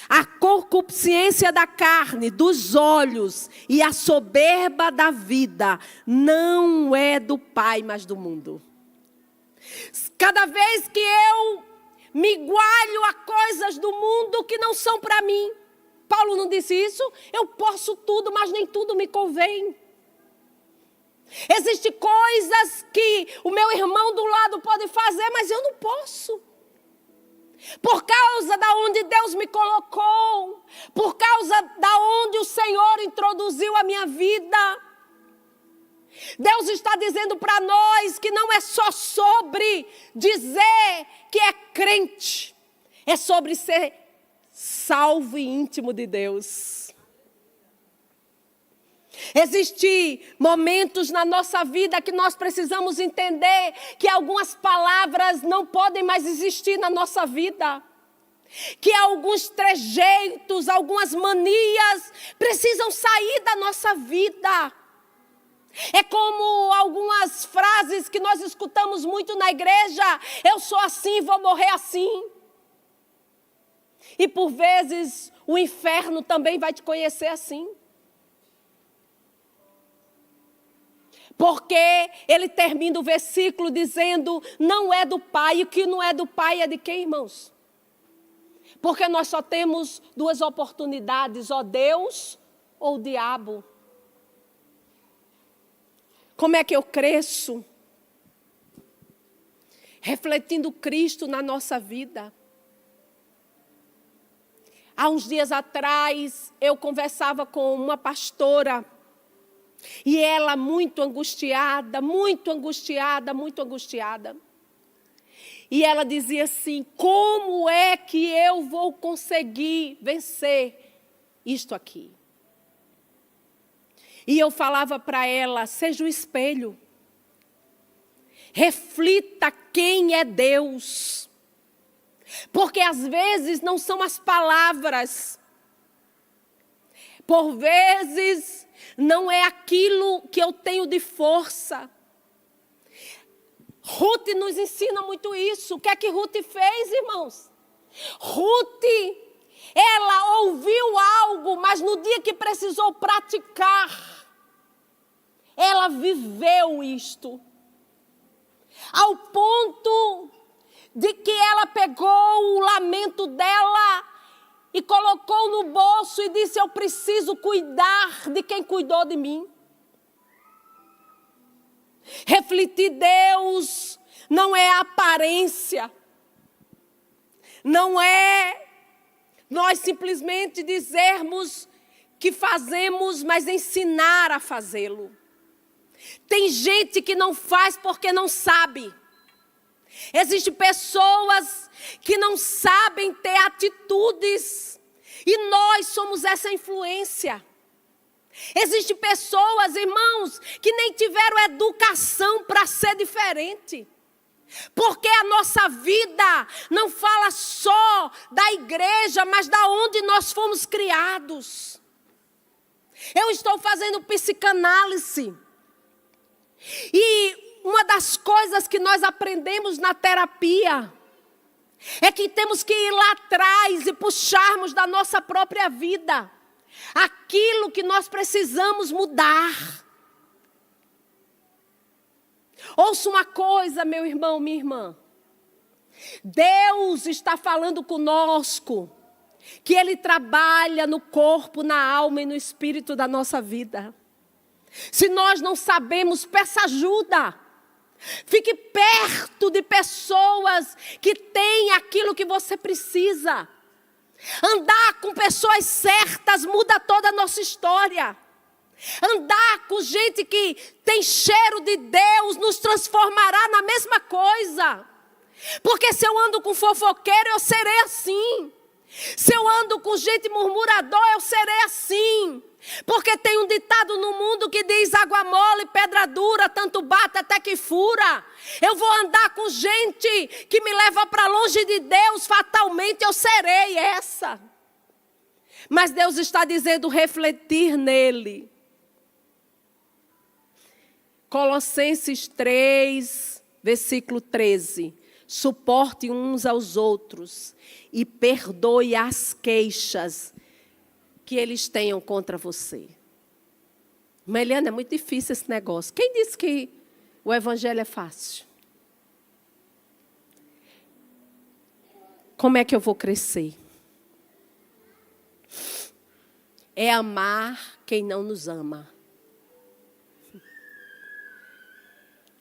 Speaker 2: a concupiscência da carne, dos olhos e a soberba da vida, não é do Pai, mas do mundo. Cada vez que eu me igualo a coisas do mundo que não são para mim, Paulo não disse isso? Eu posso tudo, mas nem tudo me convém. Existem coisas que o meu irmão do lado pode fazer, mas eu não posso. Por causa da onde Deus me colocou, por causa da onde o Senhor introduziu a minha vida. Deus está dizendo para nós que não é só sobre dizer que é crente, é sobre ser salvo e íntimo de Deus. Existem momentos na nossa vida que nós precisamos entender que algumas palavras não podem mais existir na nossa vida. Que alguns trejeitos, algumas manias precisam sair da nossa vida. É como algumas frases que nós escutamos muito na igreja: eu sou assim, vou morrer assim. E por vezes o inferno também vai te conhecer assim. Porque ele termina o versículo dizendo: não é do Pai. E o que não é do Pai é de quem, irmãos? Porque nós só temos duas oportunidades: ou Deus ou o diabo. Como é que eu cresço? Refletindo Cristo na nossa vida. Há uns dias atrás, eu conversava com uma pastora. E ela muito angustiada, muito angustiada, muito angustiada. E ela dizia assim: como é que eu vou conseguir vencer isto aqui? E eu falava para ela: seja o espelho. Reflita quem é Deus. Porque às vezes não são as palavras. Por vezes não é aquilo que eu tenho de força. Ruth nos ensina muito isso. O que é que Ruth fez, irmãos? Ruth, ela ouviu algo, mas no dia que precisou praticar, ela viveu isto. Ao ponto de que ela pegou o lamento dela e colocou no bolso e disse: eu preciso cuidar de quem cuidou de mim. Refletir Deus não é aparência. Não é nós simplesmente dizermos que fazemos, mas ensinar a fazê-lo. Tem gente que não faz porque não sabe. Existem pessoas que não sabem ter atitudes. E nós somos essa influência. Existem pessoas, irmãos, que nem tiveram educação para ser diferente. Porque a nossa vida não fala só da igreja, mas da onde nós fomos criados. Eu estou fazendo psicanálise. E uma das coisas que nós aprendemos na terapia é que temos que ir lá atrás e puxarmos da nossa própria vida aquilo que nós precisamos mudar. Ouça uma coisa, meu irmão, minha irmã. Deus está falando conosco que Ele trabalha no corpo, na alma e no espírito da nossa vida. Se nós não sabemos, peça ajuda. Fique perto de pessoas que têm aquilo que você precisa. Andar com pessoas certas muda toda a nossa história. Andar com gente que tem cheiro de Deus nos transformará na mesma coisa. Porque se eu ando com fofoqueiro, eu serei assim. Se eu ando com gente murmurador, eu serei assim. Porque tem um ditado no mundo que diz: água mole, pedra dura, tanto bate até que fura. Eu vou andar com gente que me leva para longe de Deus, fatalmente eu serei essa. Mas Deus está dizendo: refletir nele. Colossenses 3, versículo 13. Suporte uns aos outros e perdoe as queixas que eles tenham contra você. Mas, Eliana, é muito difícil esse negócio. Quem disse que o evangelho é fácil? Como é que eu vou crescer? É amar quem não nos ama.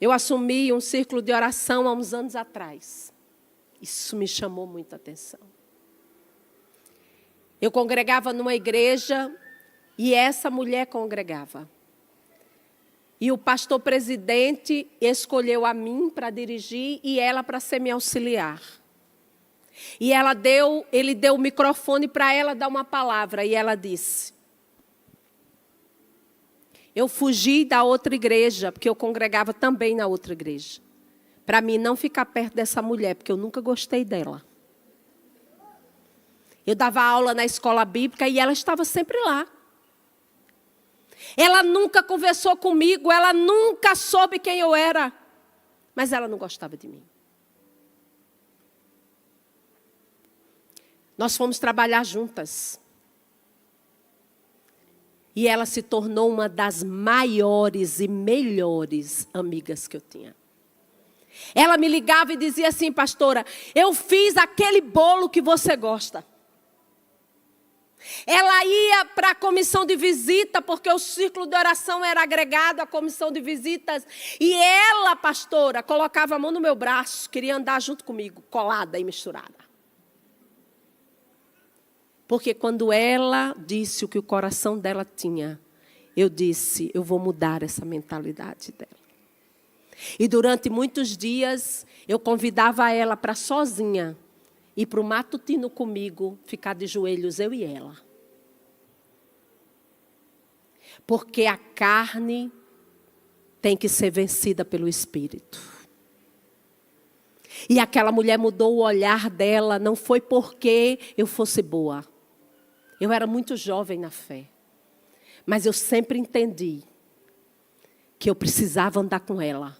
Speaker 2: Eu assumi um círculo de oração há uns anos atrás. Isso me chamou muita atenção. Eu congregava numa igreja e essa mulher congregava. E o pastor presidente escolheu a mim para dirigir e ela para ser minha auxiliar. E ele deu o microfone para ela dar uma palavra e ela disse: eu fugi da outra igreja, porque eu congregava também na outra igreja, para mim não ficar perto dessa mulher, porque eu nunca gostei dela. Eu dava aula na escola bíblica e ela estava sempre lá. Ela nunca conversou comigo, ela nunca soube quem eu era, mas ela não gostava de mim. Nós fomos trabalhar juntas. E ela se tornou uma das maiores e melhores amigas que eu tinha. Ela me ligava e dizia assim: pastora, eu fiz aquele bolo que você gosta. Ela ia para a comissão de visita, porque o círculo de oração era agregado à comissão de visitas. E ela, pastora, colocava a mão no meu braço, queria andar junto comigo, colada e misturada. Porque quando ela disse o que o coração dela tinha, eu disse: eu vou mudar essa mentalidade dela. E durante muitos dias, eu convidava ela para sozinha ir para o matutino comigo, ficar de joelhos, eu e ela. Porque a carne tem que ser vencida pelo Espírito. E aquela mulher mudou o olhar dela, não foi porque eu fosse boa. Eu era muito jovem na fé. Mas eu sempre entendi que eu precisava andar com ela.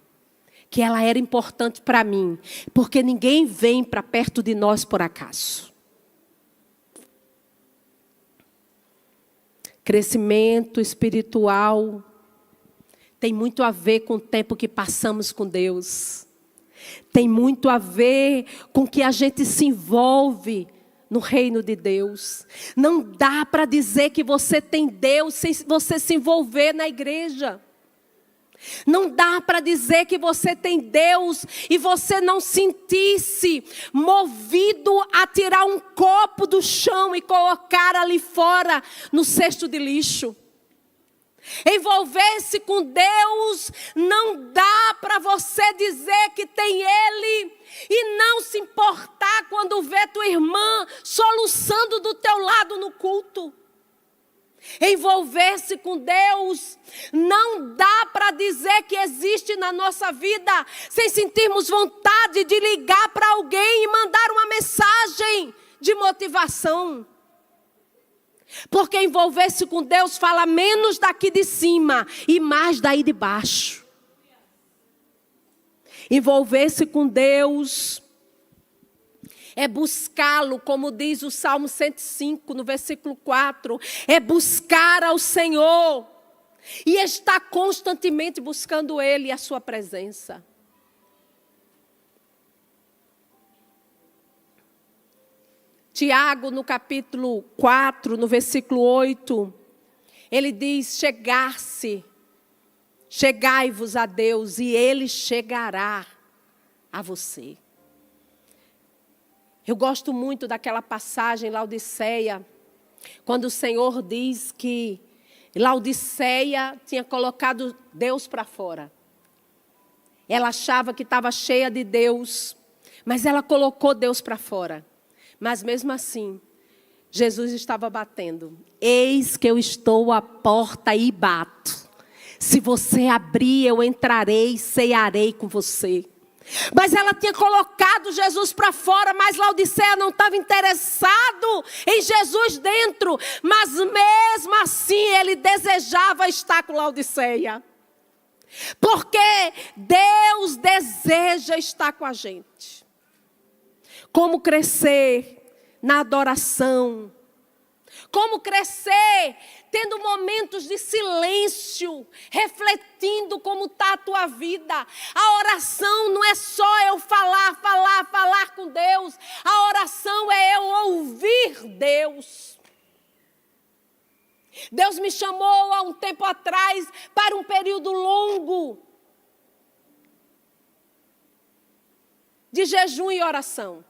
Speaker 2: Que ela era importante para mim. Porque ninguém vem para perto de nós por acaso. Crescimento espiritual tem muito a ver com o tempo que passamos com Deus. Tem muito a ver com que a gente se envolve no reino de Deus. Não dá para dizer que você tem Deus sem você se envolver na igreja. Não dá para dizer que você tem Deus e você não sentir-se movido a tirar um copo do chão e colocar ali fora no cesto de lixo. Envolver-se com Deus não dá para você dizer que tem Ele e não se importar quando vê tua irmã soluçando do teu lado no culto. Envolver-se com Deus não dá para dizer que existe na nossa vida sem sentirmos vontade de ligar para alguém e mandar uma mensagem de motivação. Porque envolver-se com Deus fala menos daqui de cima e mais daí de baixo. Envolver-se com Deus é buscá-lo, como diz o Salmo 105, no versículo 4. É buscar ao Senhor e estar constantemente buscando Ele e a sua presença. Tiago, no capítulo 4, no versículo 8, ele diz: chegai-vos a Deus e Ele chegará a você. Eu gosto muito daquela passagem em Laodiceia, quando o Senhor diz que Laodiceia tinha colocado Deus para fora. Ela achava que estava cheia de Deus, Mas ela colocou Deus para fora. Mas mesmo assim, Jesus estava batendo. Eis que eu estou à porta e bato. Se você abrir, eu entrarei e cearei com você. Mas ela tinha colocado Jesus para fora, mas Laodiceia não estava interessado em Jesus dentro. Mas mesmo assim, ele desejava estar com Laodiceia. Porque Deus deseja estar com a gente. Como crescer na adoração. Como crescer tendo momentos de silêncio, refletindo como está a tua vida. A oração não é só eu falar com Deus. A oração é eu ouvir Deus. Deus me chamou há um tempo atrás para um período longo de jejum e oração.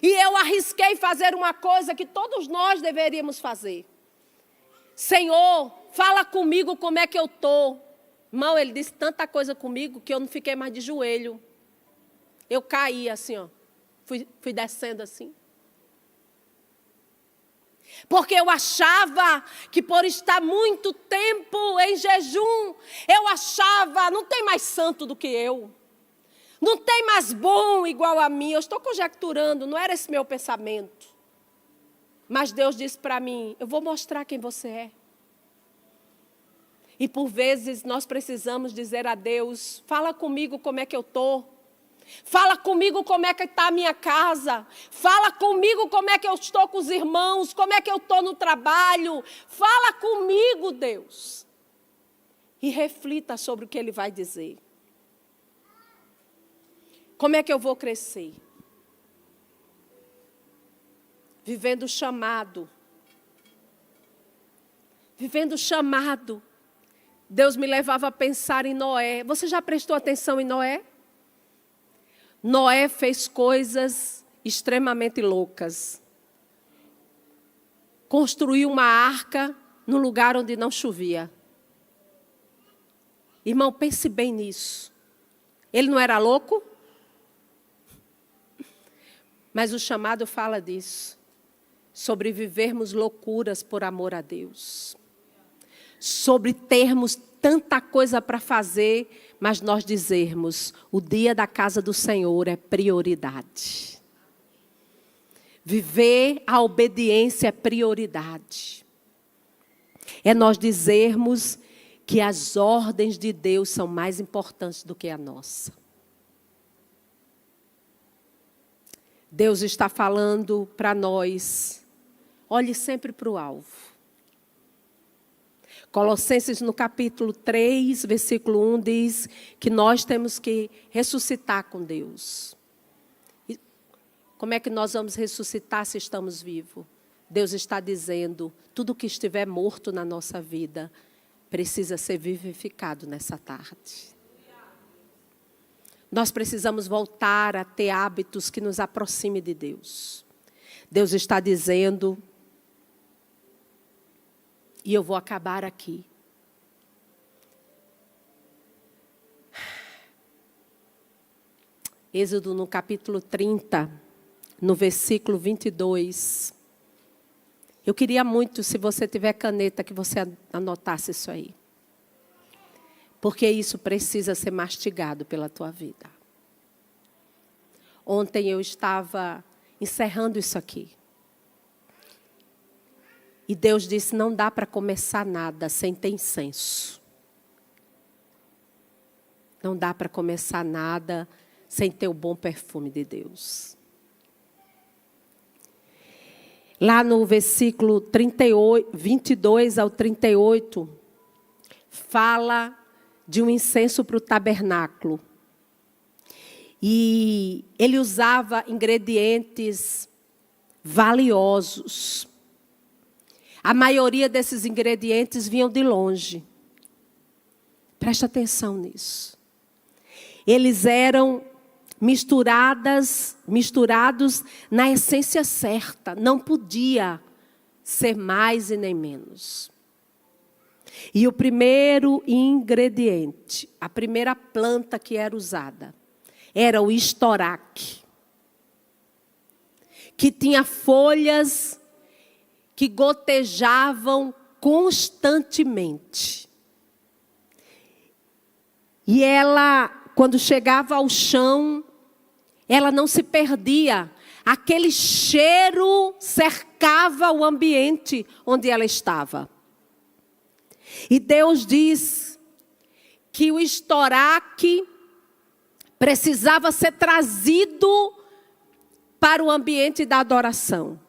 Speaker 2: E eu arrisquei fazer uma coisa que todos nós deveríamos fazer. Senhor, fala comigo como é que eu estou. Irmão, ele disse tanta coisa comigo que eu não fiquei mais de joelho. Eu caí assim, ó. Fui descendo assim. Porque eu achava que por estar muito tempo em jejum, eu achava, não tem mais santo do que eu. Não tem mais bom igual a mim. Eu estou conjecturando, não era esse meu pensamento. Mas Deus disse para mim, eu vou mostrar quem você é. E por vezes nós precisamos dizer a Deus, fala comigo como é que eu estou. Fala comigo como é que está a minha casa. Fala comigo como é que eu estou com os irmãos. Como é que eu estou no trabalho. Fala comigo, Deus. E reflita sobre o que Ele vai dizer. Como é que eu vou crescer? Vivendo o chamado. Vivendo o chamado. Deus me levava a pensar em Noé. Você já prestou atenção em Noé? Noé fez coisas extremamente loucas. Construiu uma arca no lugar onde não chovia. Irmão, pense bem nisso. Ele não era louco? Mas o chamado fala disso. Sobre vivermos loucuras por amor a Deus. Sobre termos tanta coisa para fazer, mas nós dizermos, o dia da casa do Senhor é prioridade. Viver a obediência é prioridade. É nós dizermos que as ordens de Deus são mais importantes do que a nossa. Deus está falando para nós, olhe sempre para o alvo. Colossenses no capítulo 3, versículo 1 diz que nós temos que ressuscitar com Deus. E como é que nós vamos ressuscitar se estamos vivos? Deus está dizendo, tudo que estiver morto na nossa vida precisa ser vivificado nessa tarde. Nós precisamos voltar a ter hábitos que nos aproximem de Deus. Deus está dizendo, e eu vou acabar aqui. Êxodo no capítulo 30, no versículo 22. Eu queria muito, se você tiver caneta, que você anotasse isso aí. Porque isso precisa ser mastigado pela tua vida. Ontem eu estava encerrando isso aqui. E Deus disse, não dá para começar nada sem ter incenso. Não dá para começar nada sem ter o bom perfume de Deus. Lá no versículo 38, 22 ao 38, fala de um incenso para o tabernáculo. E ele usava ingredientes valiosos. A maioria desses ingredientes vinham de longe. Preste atenção nisso. Eles eram misturados na essência certa. Não podia ser mais e nem menos. E o primeiro ingrediente, a primeira planta que era usada, era o estoraque. que tinha folhas que gotejavam constantemente. E ela, quando chegava ao chão, ela não se perdia. Aquele cheiro cercava o ambiente onde ela estava. E Deus diz que o estoraque precisava ser trazido para o ambiente da adoração.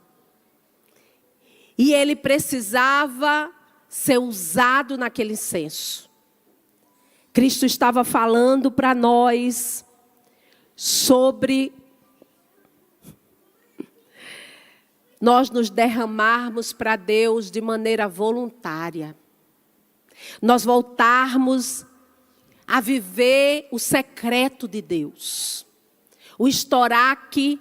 Speaker 2: E ele precisava ser usado naquele incenso. Cristo estava falando para nós sobre nós nos derramarmos para Deus de maneira voluntária. Nós voltarmos a viver o secreto de Deus. O estoraque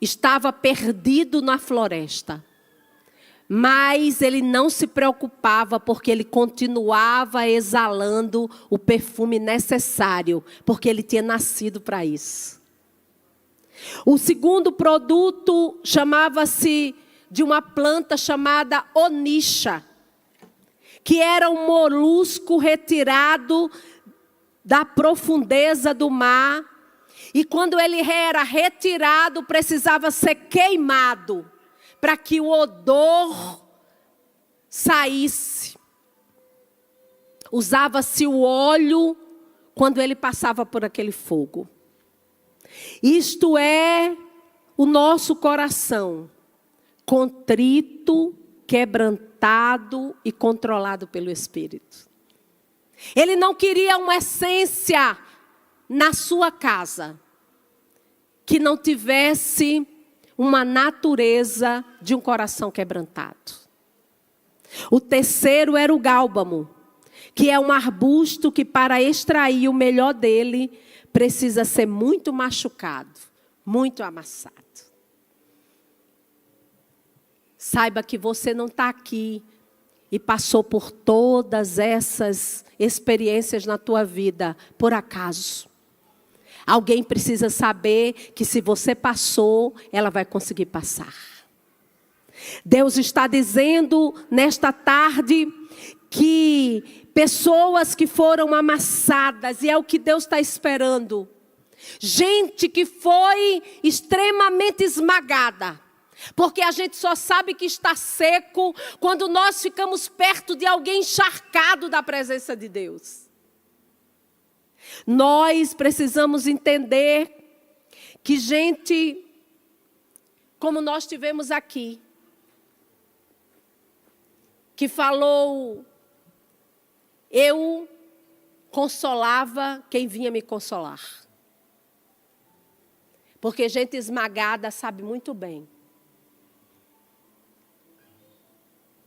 Speaker 2: estava perdido na floresta. Mas ele não se preocupava, porque ele continuava exalando o perfume necessário, porque ele tinha nascido para isso. O segundo produto chamava-se de uma planta chamada onixa, que era um molusco retirado da profundeza do mar. E quando ele era retirado, precisava ser queimado, para que o odor saísse. Usava-se o óleo quando ele passava por aquele fogo. Isto é o nosso coração, contrito, quebrantado e controlado pelo Espírito. Ele não queria uma essência na sua casa que não tivesse uma natureza de um coração quebrantado. O terceiro era o gálbano, que é um arbusto que, para extrair o melhor dele, precisa ser muito machucado, muito amassado. Saiba que você não está aqui e passou por todas essas experiências na tua vida por acaso. Alguém precisa saber que se você passou, ela vai conseguir passar. Deus está dizendo nesta tarde que pessoas que foram amassadas, e é o que Deus está esperando. Gente que foi extremamente esmagada. Porque a gente só sabe que está seco quando nós ficamos perto de alguém encharcado da presença de Deus. Nós precisamos entender que gente, como nós tivemos aqui, que falou, eu consolava quem vinha me consolar. Porque gente esmagada sabe muito bem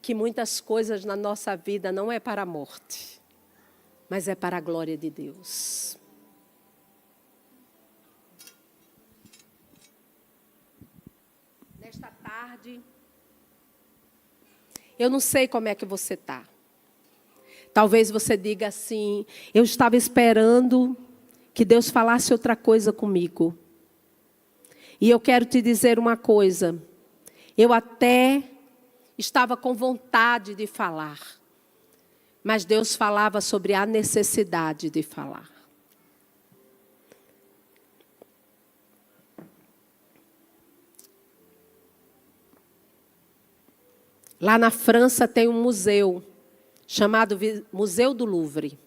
Speaker 2: que muitas coisas na nossa vida não é para a morte, mas é para a glória de Deus. Nesta tarde, eu não sei como é que você está. Talvez você diga assim, eu estava esperando que Deus falasse outra coisa comigo. E eu quero te dizer uma coisa, eu até estava com vontade de falar, mas Deus falava sobre a necessidade de falar. Lá na França tem um museu chamado Museu do Louvre.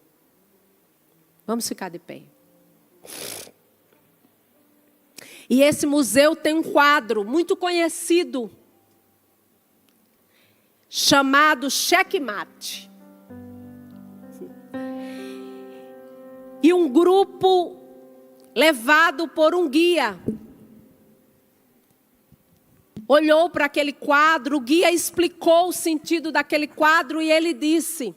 Speaker 2: Vamos ficar de pé. E esse museu tem um quadro muito conhecido chamado Checkmate. E um grupo levado por um guia olhou para aquele quadro, o guia explicou o sentido daquele quadro e ele disse: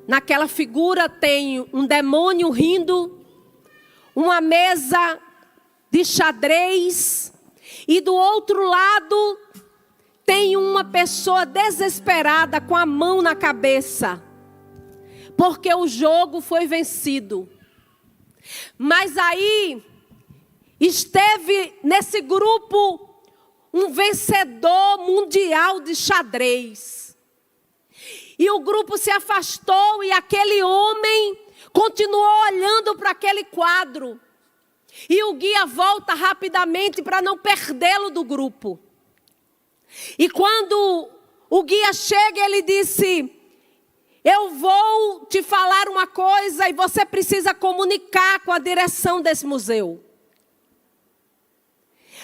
Speaker 2: naquela figura tem um demônio rindo, uma mesa de xadrez, e do outro lado tem uma pessoa desesperada com a mão na cabeça, porque o jogo foi vencido. Mas aí esteve nesse grupo um vencedor mundial de xadrez. E o grupo se afastou e aquele homem continuou olhando para aquele quadro. E o guia volta rapidamente para não perdê-lo do grupo. E quando o guia chega, ele disse: eu vou te falar uma coisa e você precisa comunicar com a direção desse museu.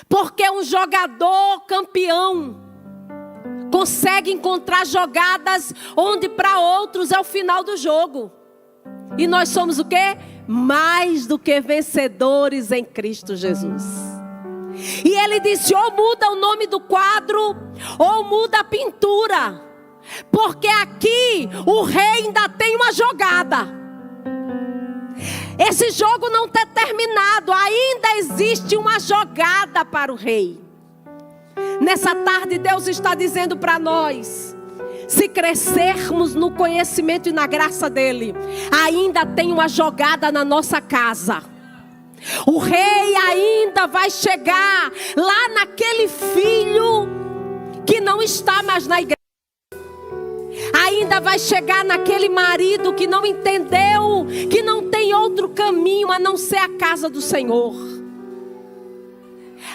Speaker 2: Porque um jogador campeão consegue encontrar jogadas onde para outros é o final do jogo. E nós somos o quê? Mais do que vencedores em Cristo Jesus. E ele disse: ou muda o nome do quadro, ou muda a pintura. Porque aqui o rei ainda tem uma jogada. Esse jogo não está terminado, ainda existe uma jogada para o rei. Nessa tarde Deus está dizendo para nós: se crescermos no conhecimento e na graça dele, ainda tem uma jogada na nossa casa. O rei ainda vai chegar lá naquele filho que não está mais na igreja. Ainda vai chegar naquele marido que não entendeu, que não tem outro caminho a não ser a casa do Senhor.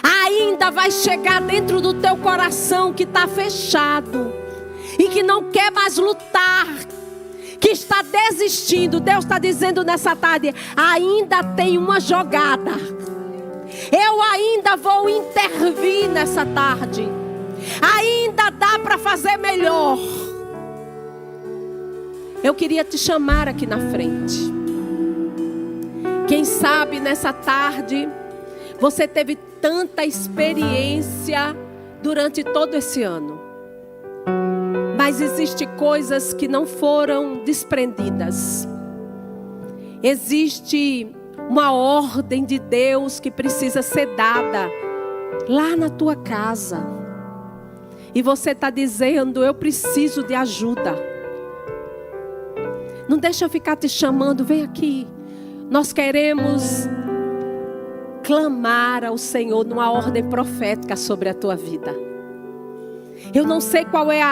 Speaker 2: Ainda vai chegar dentro do teu coração que está fechado e que não quer mais lutar, que está desistindo. Deus está dizendo nessa tarde: ainda tem uma jogada. Eu ainda vou intervir nessa tarde. Ainda dá para fazer melhor. Eu queria te chamar aqui na frente. Quem sabe nessa tarde você teve tanta experiência durante todo esse ano, mas existem coisas que não foram desprendidas. Existe uma ordem de Deus que precisa ser dada lá na tua casa. E você está dizendo: eu preciso de ajuda. Não deixa eu ficar te chamando, vem aqui. Nós queremos clamar ao Senhor numa ordem profética sobre a tua vida. Eu não sei qual é a